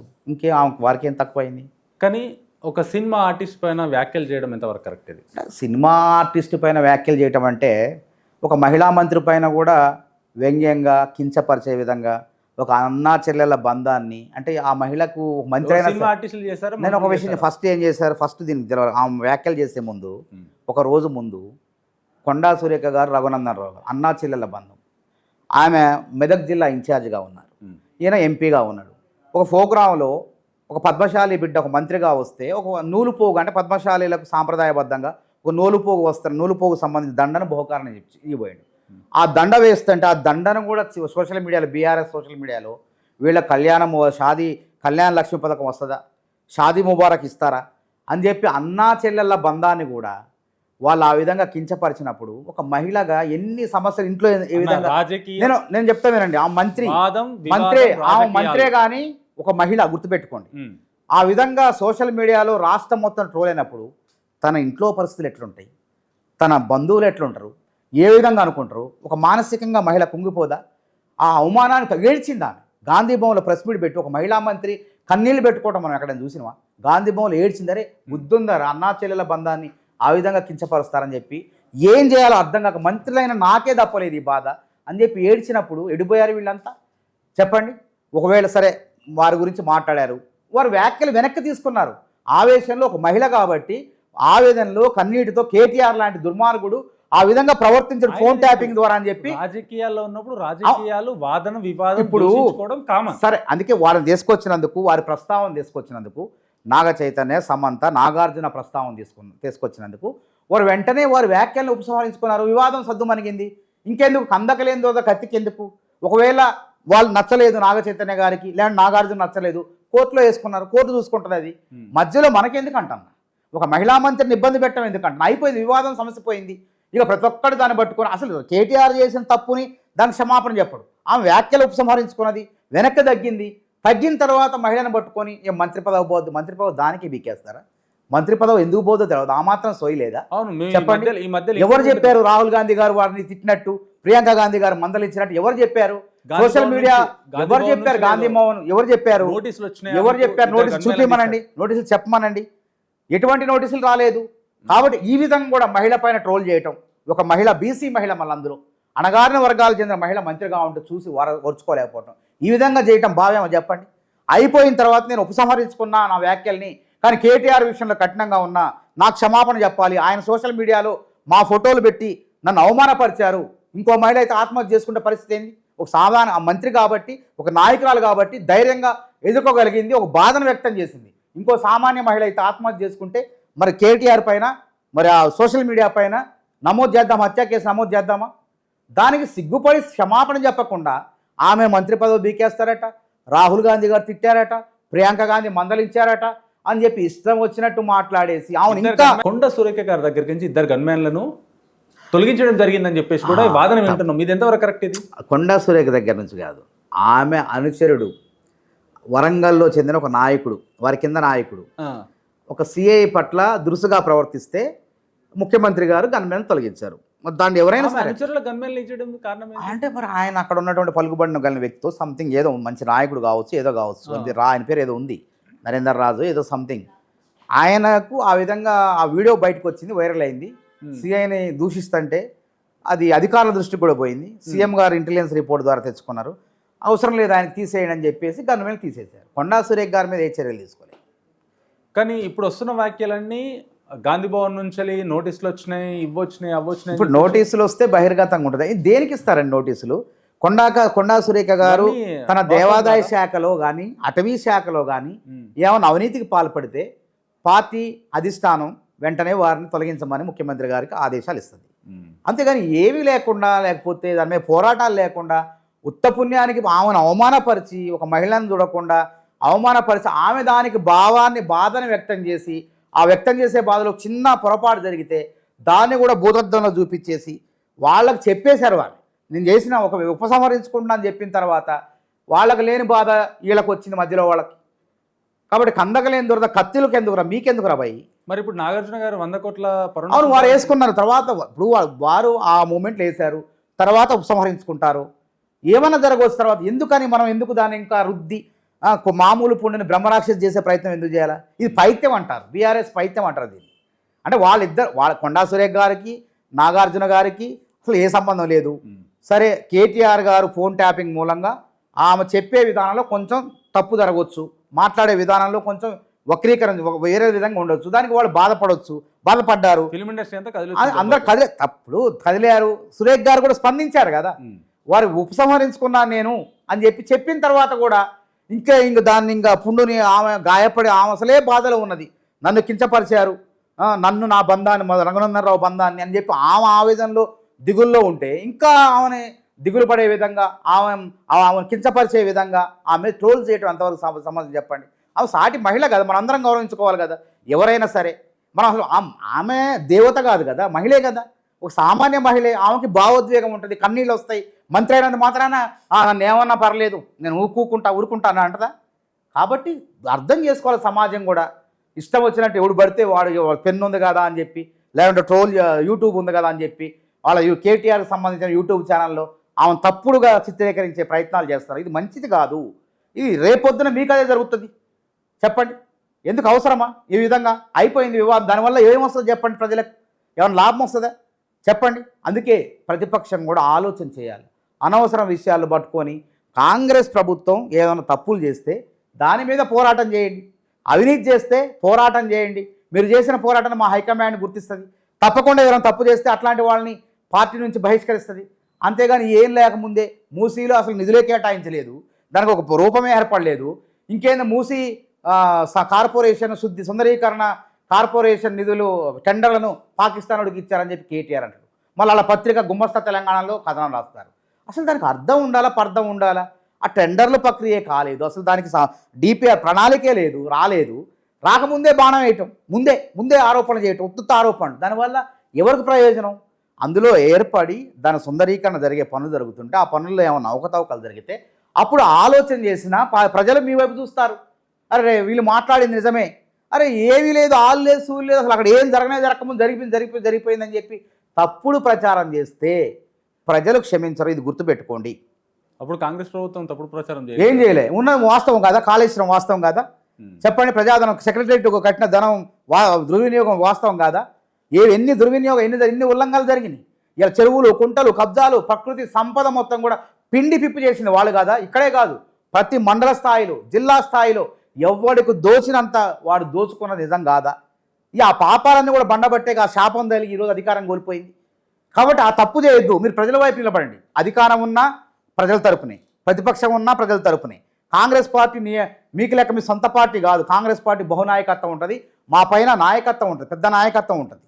వారికి ఏం తక్కువైంది? కానీ ఒక సినిమా ఆర్టిస్ట్ పైన వ్యాఖ్యలు చేయడం ఎంతవరకు కరెక్ట్? ఇది సినిమా ఆర్టిస్ట్ పైన వ్యాఖ్యలు చేయటం అంటే, ఒక మహిళా మంత్రి పైన కూడా వ్యంగ్యంగా కించపరిచే విధంగా ఒక అన్నా చెల్లెల బంధాన్ని, అంటే ఆ మహిళకు మంత్రి అయినా సినిమా ఆర్టిస్టులు చేశారు. నేను ఒక విషయం ఫస్ట్ ఏం చేశారు, ఫస్ట్ దీనికి తెలియదు. ఆమె వ్యాఖ్యలు చేసే ముందు ఒక రోజు ముందు కొండా సురేఖ గారు, రఘునందన్ రావు గారు అన్నా చెల్లెల బంధం. ఆమె మెదక్ జిల్లా ఇన్ఛార్జిగా ఉన్నారు, ఈయన ఎంపీగా ఉన్నాడు. ఒక ప్రోగ్రాంలో ఒక పద్మశాలి బిడ్డ ఒక మంత్రిగా వస్తే ఒక నూలుపోగు, అంటే పద్మశాలీలకు సాంప్రదాయబద్ధంగా ఒక నూలుపోగు వస్తారు, నూలుపోగు సంబంధించిన దండను బహుకారణ ఇవ్వబోయాడు. ఆ దండ వేస్తుంటే ఆ దండను కూడా సోషల్ మీడియాలో, బీఆర్ఎస్ సోషల్ మీడియాలో వీళ్ళ కళ్యాణ లక్ష్మి పథకం వస్తుందా, షాదీ ముబారక్ ఇస్తారా అని చెప్పి అన్నా చెల్లెళ్ళ బంధాన్ని కూడా వాళ్ళు ఆ విధంగా కించపరిచినప్పుడు, ఒక మహిళగా ఎన్ని సమస్యలు ఇంట్లో ఏ విధంగా, నేను చెప్తా వినండి. ఆ మంత్రే కానీ ఒక మహిళ, గుర్తుపెట్టుకోండి. ఆ విధంగా సోషల్ మీడియాలో రాష్ట్రం మొత్తం ట్రోల్ అయినప్పుడు తన ఇంట్లో పరిస్థితులు ఎట్లుంటాయి, తన బంధువులు ఎట్లుంటారు, ఏ విధంగా అనుకుంటారు? ఒక మానసికంగా మహిళ కుంగిపోదా? ఆ అవమానాన్ని ఏడ్చింది ఆమె. గాంధీ భవన్లో ప్రెస్ మీట్ పెట్టి ఒక మహిళా మంత్రి కన్నీళ్ళు పెట్టుకోవటం మనం ఎక్కడైనా చూసినవా? గాంధీ భవన్లో ఏడ్చిందరే, బుద్ధుందర అన్నా చెల్లెల బంధాన్ని ఆ విధంగా కించపరుస్తారని చెప్పి, ఏం చేయాలో అర్థం కాక మంత్రులైన నాకే తప్పలేదు ఈ బాధ అని చెప్పి ఏడ్చినప్పుడు ఎడిపోయారు వీళ్ళంతా? చెప్పండి. ఒకవేళ సరే వారి గురించి మాట్లాడారు, వారు వ్యాఖ్యలు వెనక్కి తీసుకున్నారు. ఆవేశంలో ఒక మహిళ కాబట్టి ఆవేదనలో కన్నీటితో కేటీఆర్ లాంటి దుర్మార్గుడు ఆ విధంగా ప్రవర్తించడం ఫోన్ ట్యాపింగ్ ద్వారా అని చెప్పి, రాజకీయాల్లో ఉన్నప్పుడు రాజకీయాలు వాదన వివాదం ఇప్పుడు కామన్. సరే, అందుకే వారిని తీసుకొచ్చినందుకు, వారి ప్రస్తావన తీసుకొచ్చినందుకు, నాగ చైతన్య, సమంత, నాగార్జున ప్రస్తావన తీసుకొచ్చినందుకు వారు వెంటనే వారి వ్యాఖ్యలను ఉపసంహరించుకున్నారు. వివాదం సద్దుమణిగింది. ఇంకెందుకు కందకలేందో కత్తికెందుకు? ఒకవేళ వాళ్ళు నచ్చలేదు నాగ చైతన్య గారికి, లేదంటే నాగార్జున నచ్చలేదు, కోర్టులో వేసుకున్నారు, కోర్టు చూసుకుంటుంది. అది మధ్యలో మనకెందుకు అంటున్నా? ఒక మహిళా మంత్రిని ఇబ్బంది పెట్టడం ఎందుకంటున్నా? అయిపోయింది, వివాదం సమస్య పోయింది. ఇక ప్రతి ఒక్కరు దాన్ని పట్టుకొని, అసలు కేటీఆర్ చేసిన తప్పుని దానికి క్షమాపణ చెప్పడు. ఆమె వ్యాఖ్యలు ఉపసంహరించుకున్నది, వెనక్కి తగ్గిన తర్వాత మహిళను పట్టుకొని మంత్రి పదవి పోద్దు, మంత్రి పదవి దానికి బీకేస్తారా? మంత్రి పదవి ఎందుకు పోదో తెలియదు, ఆ మాత్రం సోయలేదా? చెప్పండి. ఎవరు చెప్పారు రాహుల్ గాంధీ గారు వారిని తిట్టినట్టు, ప్రియాంక గాంధీ గారు మందలించినట్టు ఎవరు చెప్పారు? సోషల్ మీడియా ఎవరు చెప్పారు? గాంధీ మోహన్ ఎవరు చెప్పారు? నోటీసులు చూపించమనండి, నోటీసులు చెప్పమనండి. ఎటువంటి నోటీసులు రాలేదు. కాబట్టి ఈ విధంగా కూడా మహిళ పైన ట్రోల్ చేయటం, ఒక మహిళ, బీసీ మహిళ, మళ్ళీ అందులో అణగారిన వర్గాలకు చెందిన మహిళ మంత్రిగా ఉంటూ చూసి ఓర్చుకోలేకపోవటం, ఈ విధంగా చేయటం భావ్యమో చెప్పండి? అయిపోయిన తర్వాత నేను ఉపసంహరించుకున్నా నా వ్యాఖ్యల్ని, కానీ కేటీఆర్ విషయంలో కఠినంగా ఉన్నా, నాకు క్షమాపణ చెప్పాలి. ఆయన సోషల్ మీడియాలో మా ఫోటోలు పెట్టి నన్ను అవమానపరిచారు. ఇంకో మహిళ అయితే ఆత్మహత్య చేసుకునే పరిస్థితి ఏంది? ఒక సాధారణ మంత్రి కాబట్టి, ఒక నాయకురాలు కాబట్టి ధైర్యంగా ఎదుర్కోగలిగింది, ఒక బాధను వ్యక్తం చేసింది. ఇంకో సామాన్య మహిళ అయితే ఆత్మహత్య చేసుకుంటే మరి కేటీఆర్ పైన, మరి ఆ సోషల్ మీడియా పైన నమోదు చేద్దామా, హత్య కేసు నమోదు చేద్దామా? దానికి సిగ్గుపడి క్షమాపణ చెప్పకుండా ఆమె మంత్రి పదవి బీకేస్తారట, రాహుల్ గాంధీ గారు తిట్టారట, ప్రియాంక గాంధీ మందలించారట అని చెప్పి ఇష్టం వచ్చినట్టు మాట్లాడేసి ఆమెను ఇంకా కొండా సురేఖ గారి దగ్గరికి నుంచి 2 గన్మెన్లను తొలగించడం జరిగిందని చెప్పేసి కూడా వాదన వింటున్నాం. మీది ఎంతవరకు కరెక్ట్? ఇది కొండా సురేఖ దగ్గర నుంచి కాదు, ఆమె అనుచరుడు, వరంగల్లో చెందిన ఒక నాయకుడు, వారి కింద నాయకుడు ఒక సిఐ పట్ల దురుసుగా ప్రవర్తిస్తే ముఖ్యమంత్రి గారు గన్మెన్ తొలగించారు. మరి దాన్ని ఎవరైనా సరే అంటే మరి ఆయన అక్కడ ఉన్నటువంటి పలుకుబడిన కలిగిన వ్యక్తితో సంథింగ్ ఏదో మంచి నాయకుడు కావచ్చు, ఏదో కావచ్చు, ఆయన పేరు ఏదో ఉంది, నరేందర్ రాజు ఏదో సంథింగ్. ఆయనకు ఆ విధంగా ఆ వీడియో బయటకు వచ్చింది, వైరల్ అయింది. సిఐని దూషిస్తుంటే అది అధికారుల దృష్టికి కూడా పోయింది. సీఎం గారు ఇంటెలిజెన్స్ రిపోర్ట్ ద్వారా తెచ్చుకున్నారు. అవసరం లేదు ఆయనకు తీసేయండి అని చెప్పేసి గన్మెన్ తీసేశారు. కొండా సురేఖ గారి మీద ఏ చర్యలు తీసుకోలేదు. కానీ ఇప్పుడు వస్తున్న వ్యాఖ్యలన్నీ గాంధీ భవన్ నుంచి నోటీసులు వచ్చినాయి, ఇవ్వొచ్చినాయి, అవ్వొచ్చినాయి. ఇప్పుడు నోటీసులు వస్తే బహిర్గతంగా ఉంటుంది. దేనికి ఇస్తారండి నోటీసులు? కొండా సురేఖ గారు తన దేవాదాయ శాఖలో కానీ, అటవీ శాఖలో కానీ ఏమైనా అవినీతికి పాల్పడితే పార్టీ అధిష్టానం వెంటనే వారిని తొలగించమని ముఖ్యమంత్రి గారికి ఆదేశాలు ఇస్తుంది. అంతేగాని ఏమీ లేకుండా, లేకపోతే దాని మీద పోరాటాలు లేకుండా, ఉత్తపుణ్యానికి ఆమెను అవమానపరిచి, ఒక మహిళను చూడకుండా అవమానపరిచి, ఆమె దానికి బాధను వ్యక్తం చేసి, ఆ వ్యక్తం చేసే బాధలో చిన్న పొరపాటు జరిగితే దాన్ని కూడా భూతద్దంలో చూపించేసి వాళ్ళకి చెప్పేశారు వాళ్ళు, నేను చేసిన ఒక ఉపసంహరించుకుంటున్నా అని చెప్పిన తర్వాత వాళ్ళకి లేని బాధ వీళ్ళకి వచ్చింది మధ్యలో వాళ్ళకి. కాబట్టి కందకలేని దురద కత్తులకు ఎందుకురా, మీకెందుకురా భయ్? మరి ఇప్పుడు నాగార్జున గారు 100 కోట్ల అవును, వారు వేసుకున్నారు. తర్వాత ఇప్పుడు వారు ఆ మూమెంట్లు వేశారు, తర్వాత ఉపసంహరించుకుంటారు. ఏమన్నా జరగవచ్చు తర్వాత. ఎందుకని మనం ఎందుకు దాన్ని ఇంకా రుద్ది మామూలు పుండిని బ్రహ్మరాక్షసి చేసే ప్రయత్నం ఎందుకు చేయాలా? ఇది పైత్యం అంటారు, బీఆర్ఎస్ పైత్యం అంటారు దీన్ని. అంటే వాళ్ళ కొండా సురేఖ గారికి నాగార్జున గారికి అసలు ఏ సంబంధం లేదు. సరే, కేటీఆర్ గారు ఫోన్ ట్యాపింగ్ మూలంగా ఆమె చెప్పే విధానంలో కొంచెం తప్పు జరగవచ్చు, మాట్లాడే విధానంలో కొంచెం వక్రీకరణ వేరే విధంగా ఉండొచ్చు, దానికి వాళ్ళు బాధపడ్డారు. ఫిల్మ్ ఇండస్ట్రీ అంతా అందరూ కదిలారు. సురేఖ్ గారు కూడా స్పందించారు కదా, వారు ఉపసంహరించుకున్నాను నేను అని చెప్పిన తర్వాత కూడా ఇంక దాన్ని పుండుని ఆమె గాయపడి ఆమె అసలే బాధలో ఉన్నది, నన్ను కించపరిచారు, నన్ను నా బంధాన్ని రంగనందనరావు బంధాన్ని అని చెప్పి ఆమె ఆవేదనలో దిగుల్లో ఉంటే ఇంకా ఆమెని దిగులు పడే విధంగా ఆమెను కించపరిచే విధంగా ఆమె ట్రోల్ చేయడం ఎంతవరకు సంబంధం చెప్పండి? ఆమె సాటి మహిళ కదా, మనందరం గౌరవించుకోవాలి కదా ఎవరైనా సరే. మనం అసలు ఆమె దేవత కాదు కదా, మహిళే కదా, ఒక సామాన్య మహిళే. ఆమెకి భావోద్వేగం ఉంటుంది, కన్నీళ్ళు వస్తాయి. మంత్రి అయినంత మాత్రాన నన్ను ఏమన్నా పర్లేదు, నేను ఊరుకుంటాను అంటదా? కాబట్టి అర్థం చేసుకోవాలి సమాజం కూడా. ఇష్టం వచ్చినట్టు ఎవడు పడితే వాడు పెన్ను ఉంది కదా అని చెప్పి, లేదంటే ట్రోల్ యూట్యూబ్ ఉంది కదా అని చెప్పి వాళ్ళ కేటీఆర్కి సంబంధించిన యూట్యూబ్ ఛానల్లో ఆమెను తప్పుడుగా చిత్రీకరించే ప్రయత్నాలు చేస్తారు. ఇది మంచిది కాదు. ఇది రేపొద్దున మీకు అదే జరుగుతుంది. చెప్పండి, ఎందుకు అవసరమా ఈ విధంగా? అయిపోయింది వివాదం, దానివల్ల ఏమొస్తుంది చెప్పండి? ప్రజలకు ఏమైనా లాభం వస్తుందా చెప్పండి? అందుకే ప్రతిపక్షం కూడా ఆలోచన చేయాలి. అనవసరం విషయాలు పట్టుకొని కాంగ్రెస్ ప్రభుత్వం ఏమైనా తప్పులు చేస్తే దాని మీద పోరాటం చేయండి, అవినీతి చేస్తే పోరాటం చేయండి. మీరు చేసిన పోరాటాన్ని మా హైకమాండ్ గుర్తిస్తుంది. తప్పకుండా ఏదైనా తప్పు చేస్తే అట్లాంటి వాళ్ళని పార్టీ నుంచి బహిష్కరిస్తుంది. అంతేగాని ఏం లేకముందే మూసీలో అసలు నిధులే కేటాయించలేదు, దానికి ఒక రూపమే ఏర్పడలేదు. ఇంకేందో మూసీ కార్పొరేషన్ సుందరీకరణ కార్పొరేషన్ నిధులు టెండర్లను పాకిస్తాన్కి ఇచ్చారని చెప్పి కేటీఆర్ అంటారు. మళ్ళీ అలా పత్రిక గుమ్మస్తా తెలంగాణలో కథనం రాస్తారు. అసలు దానికి అర్థం ఉండాలా, పర్థం ఉండాలా? ఆ టెండర్ల ప్రక్రియ కాలేదు, అసలు దానికి డిపిఆర్ ప్రణాళికే లేదు, రాకముందే బాణం వేయటం, ముందే ఆరోపణ చేయటం, ఉత్తుత్త ఆరోపణ. దానివల్ల ఎవరికి ప్రయోజనం? అందులో ఏర్పడి దాని సుందరీకరణ జరిగే పనులు జరుగుతుంటే ఆ పనుల్లో ఏమైనా అవకతవకలు జరిగితే అప్పుడు ఆలోచన చేసినా ప్రజలు మీ వైపు చూస్తారు. అరే వీళ్ళు మాట్లాడింది నిజమే, అరే ఏమీ లేదు, ఆలు లేదు, సూలు లేదు, అసలు అక్కడ ఏం జరగకముందు జరిగిపోయిందని చెప్పి తప్పుడు ప్రచారం చేస్తే ప్రజలు క్షమించరు. ఇది గుర్తుపెట్టుకోండి. అప్పుడు కాంగ్రెస్ ప్రభుత్వం తప్పుడు ప్రచారం ఏం చేయలే, ఉన్నది వాస్తవం కదా, కాళేశ్వరం వాస్తవం కదా, చెప్పండి. ప్రజాధనం సెక్రటరేట్ కట్టిన ధనం దుర్వినియోగం వాస్తవం కాదా? ఎన్ని దుర్వినియోగం, ఎన్ని ఉల్లంఘనలు జరిగినాయి. ఇలా చెరువులు, కుంటలు, కబ్జాలు, ప్రకృతి సంపద మొత్తం కూడా పిండి పిప్పి చేసిన వాళ్ళు కాదా? ఇక్కడే కాదు, ప్రతి మండల స్థాయిలో, జిల్లా స్థాయిలో ఎవడికి దోచినంత వాడు దోచుకున్నది నిజం కాదా? ఆ పాపాలన్నీ కూడా బండబట్టే ఆ శాపం తగిలి ఈరోజు అధికారం కోల్పోయింది. కాబట్టి ఆ తప్పు చేయొద్దు. మీరు ప్రజల వైపు నిలబడండి. అధికారం ఉన్నా ప్రజల తరపునే, ప్రతిపక్షం ఉన్నా ప్రజల తరపునే. కాంగ్రెస్ పార్టీ మీకు లెక్క మీ సొంత పార్టీ కాదు. కాంగ్రెస్ పార్టీ బహునాయకత్వం ఉంటుంది, మా పైన నాయకత్వం ఉంటుంది, పెద్ద నాయకత్వం ఉంటుంది.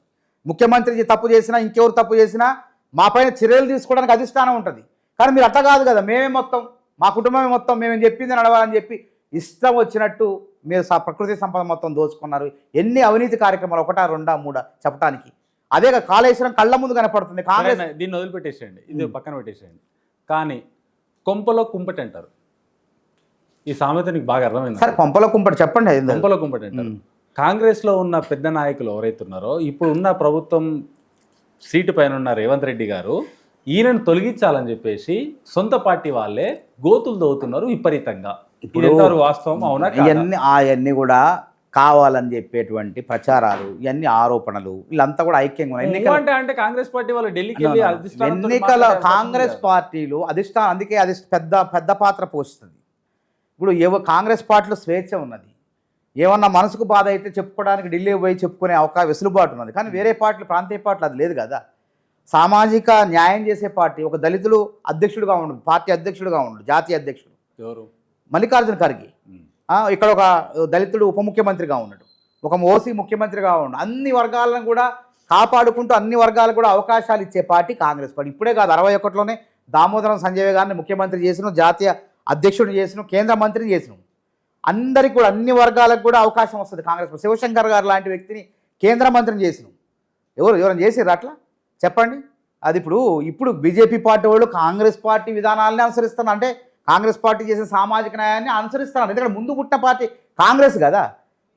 ముఖ్యమంత్రి తప్పు చేసినా, ఇంకెవరు తప్పు చేసినా మా పైన చర్యలు తీసుకోవడానికి అధిష్టానం ఉంటుంది. కానీ మీరు అట్లా కాదు కదా, మేమే మొత్తం, మా కుటుంబమే మొత్తం, మేము చెప్పింది నడవాలని చెప్పి ఇష్టం వచ్చినట్టు మీరు ప్రకృతి సంపద మొత్తం దోచుకున్నారు. ఎన్ని అవినీతి కార్యక్రమాలు, 1, 2, 3 చెప్పడానికి. అదే కాళేశ్వరం కళ్ళ ముందు కనపడుతుంది. కాంగ్రెస్ దీన్ని వదిలిపెట్టేసేయండి, ఇది పక్కన పెట్టేసేయండి. కానీ కొంపలో కుంపటి అంటారు. ఈ సామెత నీకు బాగా అర్థమైంది సార్? కొంపలో కుంపటి చెప్పండి. కొంపలో కుంపటి అంటారు. కాంగ్రెస్లో ఉన్న పెద్ద నాయకులు ఎవరైతే ఉన్నారో, ఇప్పుడు ఉన్న ప్రభుత్వం సీటు పైన ఉన్న రేవంత్ రెడ్డి గారు ఈయనను తొలగించాలని చెప్పేసి సొంత పార్టీ వాళ్ళే గోతులు దవ్వుతున్నారు విపరీతంగా. ఇప్పుడు వాస్తవం అవునా? అవన్నీ కూడా కావాలని చెప్పేటువంటి ప్రచారాలు, ఇవన్నీ ఆరోపణలు, వీళ్ళంతా కూడా ఐక్యంగా ఉన్నాయి. అంటే కాంగ్రెస్ పార్టీ వాళ్ళు ఢిల్లీకి వెళ్ళి ఎన్నికల కాంగ్రెస్ పార్టీలు అధిష్టానం, అందుకే అది పెద్ద పాత్ర పోషిస్తుంది. ఇప్పుడు కాంగ్రెస్ పార్టీలో స్వేచ్ఛ ఉన్నది. ఏమన్నా మనసుకు బాధ అయితే చెప్పుకోవడానికి ఢిల్లీ పోయి చెప్పుకునే వెసులుబాటు ఉన్నది. కానీ వేరే పార్టీలు, ప్రాంతీయ పార్టీలు అది లేదు కదా. సామాజిక న్యాయం చేసే పార్టీ, ఒక దళితుడు అధ్యక్షుడిగా ఉండు, పార్టీ అధ్యక్షుడిగా ఉండు, జాతీయ అధ్యక్షుడు ఎవరు? మల్లికార్జున ఖర్గే. ఇక్కడ ఒక దళితుడు ఉప ముఖ్యమంత్రిగా ఉన్నాడు, ఒక ఓసీ ముఖ్యమంత్రిగా ఉన్నాడు. అన్ని వర్గాలను కూడా కాపాడుకుంటూ అన్ని వర్గాలకు కూడా అవకాశాలు ఇచ్చే పార్టీ కాంగ్రెస్ పార్టీ. ఇప్పుడే కాదు, 61లోనే దామోదరం సంజయ్ గారిని ముఖ్యమంత్రి చేసిన, జాతీయ అధ్యక్షుడిని చేసిన, కేంద్ర మంత్రిని చేసిన. అందరికీ కూడా, అన్ని వర్గాలకు కూడా అవకాశం వస్తుంది కాంగ్రెస్ పార్టీ. శివశంకర్ గారు లాంటి వ్యక్తిని కేంద్ర మంత్రిని చేసిన. ఎవరైనా చేసిర్రు అట్లా చెప్పండి? అది ఇప్పుడు బీజేపీ పార్టీ వాళ్ళు కాంగ్రెస్ పార్టీ విధానాలని అనుసరిస్తున్నారు. అంటే కాంగ్రెస్ పార్టీ చేసిన సామాజిక న్యాయాన్ని అనుసరిస్తున్నారు. ఎందుకంటే ముందు పుట్టిన పార్టీ కాంగ్రెస్ కదా.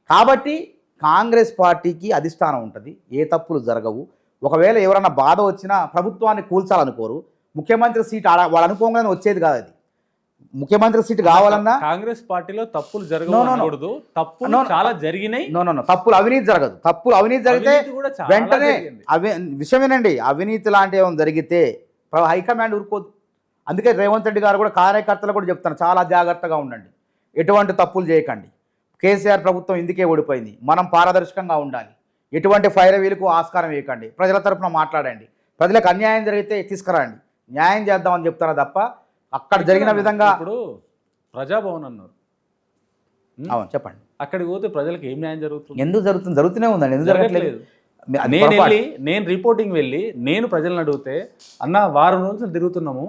కాబట్టి కాంగ్రెస్ పార్టీకి అధిష్టానం ఉంటుంది, ఏ తప్పులు జరగవు. ఒకవేళ ఎవరన్నా బాధ వచ్చినా ప్రభుత్వాన్ని కూల్చాలనుకోరు. ముఖ్యమంత్రి సీట్ వాళ్ళు అనుకోగానే వచ్చేది కాదు. అది ముఖ్యమంత్రి సీట్ కావాలన్నా కాంగ్రెస్ పార్టీలో తప్పులు జరగకూడదు, తప్పులు చాలా జరిగినాయి. తప్పులు అవినీతి జరగదు. తప్పులు అవినీతి జరిగితే వెంటనే విషయం వినండి, అవినీతి లాంటి ఏమైనా జరిగితే హైకమాండ్ ఊరుకోదు. అందుకే రేవంత్ రెడ్డి గారు కూడా కార్యకర్తలు కూడా చెప్తాను, చాలా జాగ్రత్తగా ఉండండి, ఎటువంటి తప్పులు చేయకండి. కేసీఆర్ ప్రభుత్వం ఇందుకే ఓడిపోయింది, మనం పారదర్శకంగా ఉండాలి, ఎటువంటి ఫైరవీలకు ఆస్కారం వేయకండి, ప్రజల తరపున మాట్లాడండి, ప్రజలకు అన్యాయం జరిగితే తీసుకురండి, న్యాయం చేద్దామని చెప్తారా తప్ప అక్కడ జరిగిన విధంగా. ఇప్పుడు ప్రజాభవన్ అన్నారు, అవును చెప్పండి, అక్కడికి పోతే ప్రజలకు ఏం న్యాయం జరుగుతుంది? ఎందుకు జరుగుతుంది? జరుగుతూనే ఉందండి, ఎందుకు జరగట్లేదు? నేను రిపోర్టింగ్ వెళ్ళి నేను ప్రజలను అడిగితే అన్న వారం రోజులు తిరుగుతున్నాము,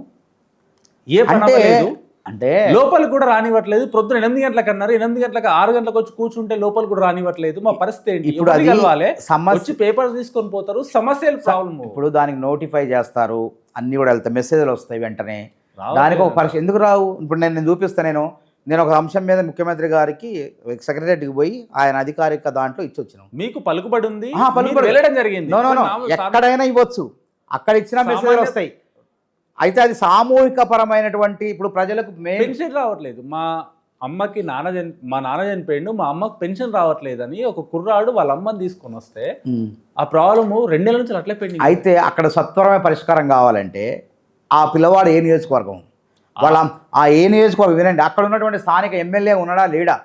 ఏ పని లేదు అంటే లోపలికి కూడా రానివ్వట్లేదు. పొద్దున 8 గంటలకు అన్నారు, 8 గంటలకు 6 గంటలకు వచ్చి కూర్చుంటే లోపలికి కూడా రానివ్వట్లేదు. మా పరిస్థితి ఏంటి? ఇప్పుడు అది వచ్చి పేపర్స్ తీసుకొని పోతారు, సమస్యలు ప్రాబ్లమ్. ఇప్పుడు దానికి నోటిఫై చేస్తారు, అన్ని కూడా వెళ్తాయి, మెసేజ్లు వస్తాయి వెంటనే. దానికి ఒక పరిస్థితి ఎందుకు రావు? ఇప్పుడు నేను చూపిస్తాను. నేను ఒక అంశం మీద ముఖ్యమంత్రి గారికి సెక్రటరీకి పోయి ఆయన అధికారిక దాంట్లో ఇచ్చి వచ్చినాం. మీకు పలుకుబడి ఉంది, వెళ్ళడం జరిగింది. ఎక్కడైనా ఇవ్వచ్చు, అక్కడ ఇచ్చిన మెసేజ్లు వస్తాయి. అయితే అది సామూహిక పరమైనటువంటి, ఇప్పుడు ప్రజలకు పెన్షన్ రావట్లేదు. మా నాన్న చనిపోయిండు, మా అమ్మకు పెన్షన్ రావట్లేదని ఒక కుర్రాడు వాళ్ళ అమ్మని తీసుకొని వస్తే ఆ ప్రాబ్లము 2 నెలల నుంచి అట్లే పెండింగ్. అయితే అక్కడ సత్వరమైన పరిష్కారం కావాలంటే ఆ పిల్లవాడు ఏ నియోజకవర్గం, ఏ నియోజకవర్గం వినండి, అక్కడ ఉన్నటువంటి స్థానిక ఎమ్మెల్యే ఉన్నాడా లేడా,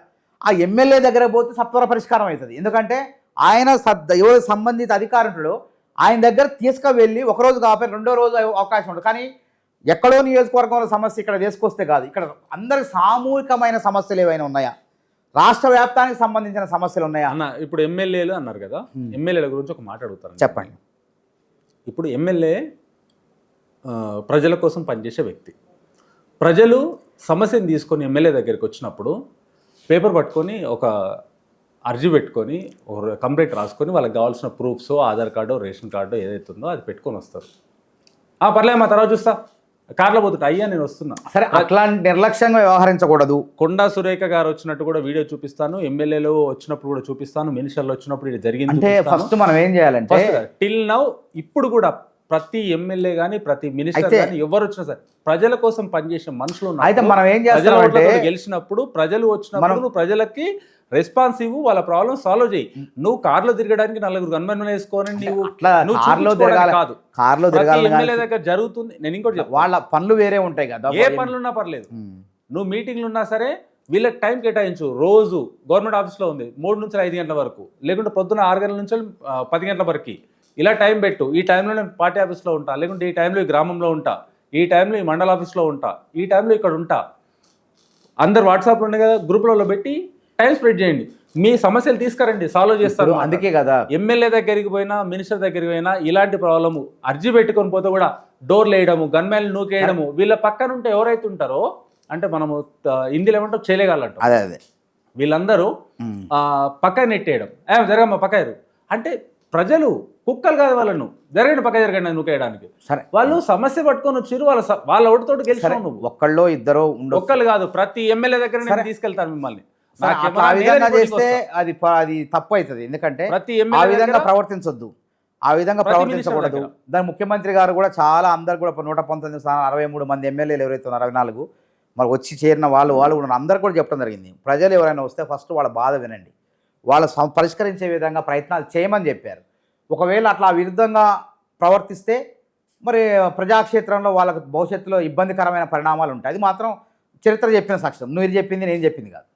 ఆ ఎమ్మెల్యే దగ్గర పోతే సత్వర పరిష్కారం అవుతుంది. ఎందుకంటే ఆయన ఎవరు సంబంధిత అధికారులు ఆయన దగ్గర తీసుకువెళ్ళి ఒకరోజు కాకపోతే 2వ రోజు అవకాశం ఉంటుంది. కానీ ఎక్కడో నియోజకవర్గంలో సమస్య ఇక్కడ తీసుకొస్తే కాదు, ఇక్కడ అందరికి సామూహికమైన సమస్యలు ఏవైనా ఉన్నాయా, రాష్ట్ర వ్యాప్తానికి సంబంధించిన సమస్యలు ఉన్నాయా అన్న? ఇప్పుడు ఎమ్మెల్యేలు అన్నారు కదా, ఎమ్మెల్యేల గురించి ఒక మాట అడుగుతాను, చెప్పండి. ఇప్పుడు ఎమ్మెల్యే ప్రజల కోసం పనిచేసే వ్యక్తి. ప్రజలు సమస్యను తీసుకొని ఎమ్మెల్యే దగ్గరికి వచ్చినప్పుడు పేపర్ పట్టుకొని ఒక అర్జీ పెట్టుకొని ఒక కంప్లైంట్ రాసుకొని వాళ్ళకి కావాల్సిన proofs, Aadhaar card, ration card ఏదైతే ఉందో అది పెట్టుకొని వస్తారు. పర్లేదు మా తర్వాత చూస్తా, కార్లో పోతుంటే అయ్యా నేను వస్తున్నా. సరే, అట్లాంటి నిర్లక్ష్యంగా వ్యవహరించకూడదు. కొండా సురేఖ గారు వచ్చినట్టు కూడా వీడియో చూపిస్తాను, ఎమ్మెల్యేలు వచ్చినప్పుడు కూడా చూపిస్తాను, మినిస్టర్లు వచ్చినప్పుడు ఇది జరిగింది. అంటే ఫస్ట్ మనం ఏం చేయాలంటే టిల్ నౌ ఇప్పుడు కూడా ప్రతి ఎమ్మెల్యే కానీ ప్రతి మినిస్టర్ కానీ ఎవరు వచ్చినా సరే ప్రజల కోసం పనిచేసే మనుషులు అయితే మనం ఏం చేస్తామంటే గెలిచినప్పుడు ప్రజలు వచ్చినప్పుడు నువ్వు ప్రజలకి రెస్పాన్సివ్, వాళ్ళ ప్రాబ్లం సాల్వ్ చేయి. నువ్వు కార్లో తిరగడానికి 4 గన్మెన్ వేసుకోని కార్లో ఎమ్మెల్యే దగ్గర జరుగుతుంది. నేను ఇంకోటి వాళ్ళ పనులు వేరే ఉంటాయి కదా, ఏ పనులున్నా పర్లేదు, నువ్వు మీటింగ్లు ఉన్నా సరే వీళ్ళకి టైం కేటాయించు. రోజు గవర్నమెంట్ ఆఫీస్లో ఉంది 3 నుంచి 5 గంటల వరకు, లేకుంటే పొద్దున్న 6 గంటల నుంచి 10 గంటల వరకు ఇలా టైం పెట్టు. ఈ టైంలో నేను పార్టీ ఆఫీస్లో ఉంటా, లేకుంటే ఈ టైంలో ఈ గ్రామంలో ఉంటా, ఈ టైంలో ఈ మండల ఆఫీస్లో ఉంటా, ఈ టైంలో ఇక్కడ ఉంటా. అందరు వాట్సాప్లో ఉండే కదా, గ్రూప్లలో పెట్టి టైం స్ప్రెడ్ చేయండి, మీ సమస్యలు తీసుకురండి, సాల్వ్ చేస్తారు. అందుకే కదా ఎమ్మెల్యే దగ్గరికి పోయినా మినిస్టర్ దగ్గరికి పోయినా ఇలాంటి ప్రాబ్లము అర్జీ పెట్టుకొని పోతే కూడా డోర్లు వేయడము, గన్మెన్లు నూకేయడము, వీళ్ళ పక్కన ఉంటే ఎవరైతే ఉంటారో అంటే మనము హిందీలో ఏమంటాం చేయగలంటాం, అదే వీళ్ళందరూ పక్క నెట్టేయడం, జరగమ్మా పక్క అంటే ప్రజలు కుక్కలు కాదు, వాళ్ళను జరగండి పక్క జరగండి నూకేయడానికి. సరే, వాళ్ళు సమస్య పట్టుకొని వచ్చారు, వాళ్ళ ఓటుతో గెలిచారు. నువ్వు ఒక్కళ్ళు ఇద్దరు ఒక్కళ్ళు కాదు, ప్రతి ఎమ్మెల్యే దగ్గర తీసుకెళ్తాను మిమ్మల్ని. ఆ విధంగా చేస్తే అది తప్పు అవుతుంది. ఎందుకంటే ఆ విధంగా ప్రవర్తించొద్దు, ఆ విధంగా ప్రవర్తించకూడదు. దాని ముఖ్యమంత్రి గారు కూడా చాలా అందరు కూడా 119 స్థానాలు 63 మంది ఎమ్మెల్యేలు ఎవరైతే ఉన్నారు 64 మరి వచ్చి చేరిన వాళ్ళు కూడా అందరు కూడా చెప్పడం జరిగింది. ప్రజలు ఎవరైనా వస్తే ఫస్ట్ వాళ్ళ బాధ వినండి, వాళ్ళ పరిష్కరించే విధంగా ప్రయత్నాలు చేయమని చెప్పారు. ఒకవేళ అట్లా విరుద్ధంగా ప్రవర్తిస్తే మరి ప్రజాక్షేత్రంలో వాళ్ళకు భవిష్యత్తులో ఇబ్బందికరమైన పరిణామాలు ఉంటాయి. అది మాత్రం చరిత్ర చెప్పిన సాక్ష్యం, నువ్వు చెప్పింది నేను చెప్పింది కాదు.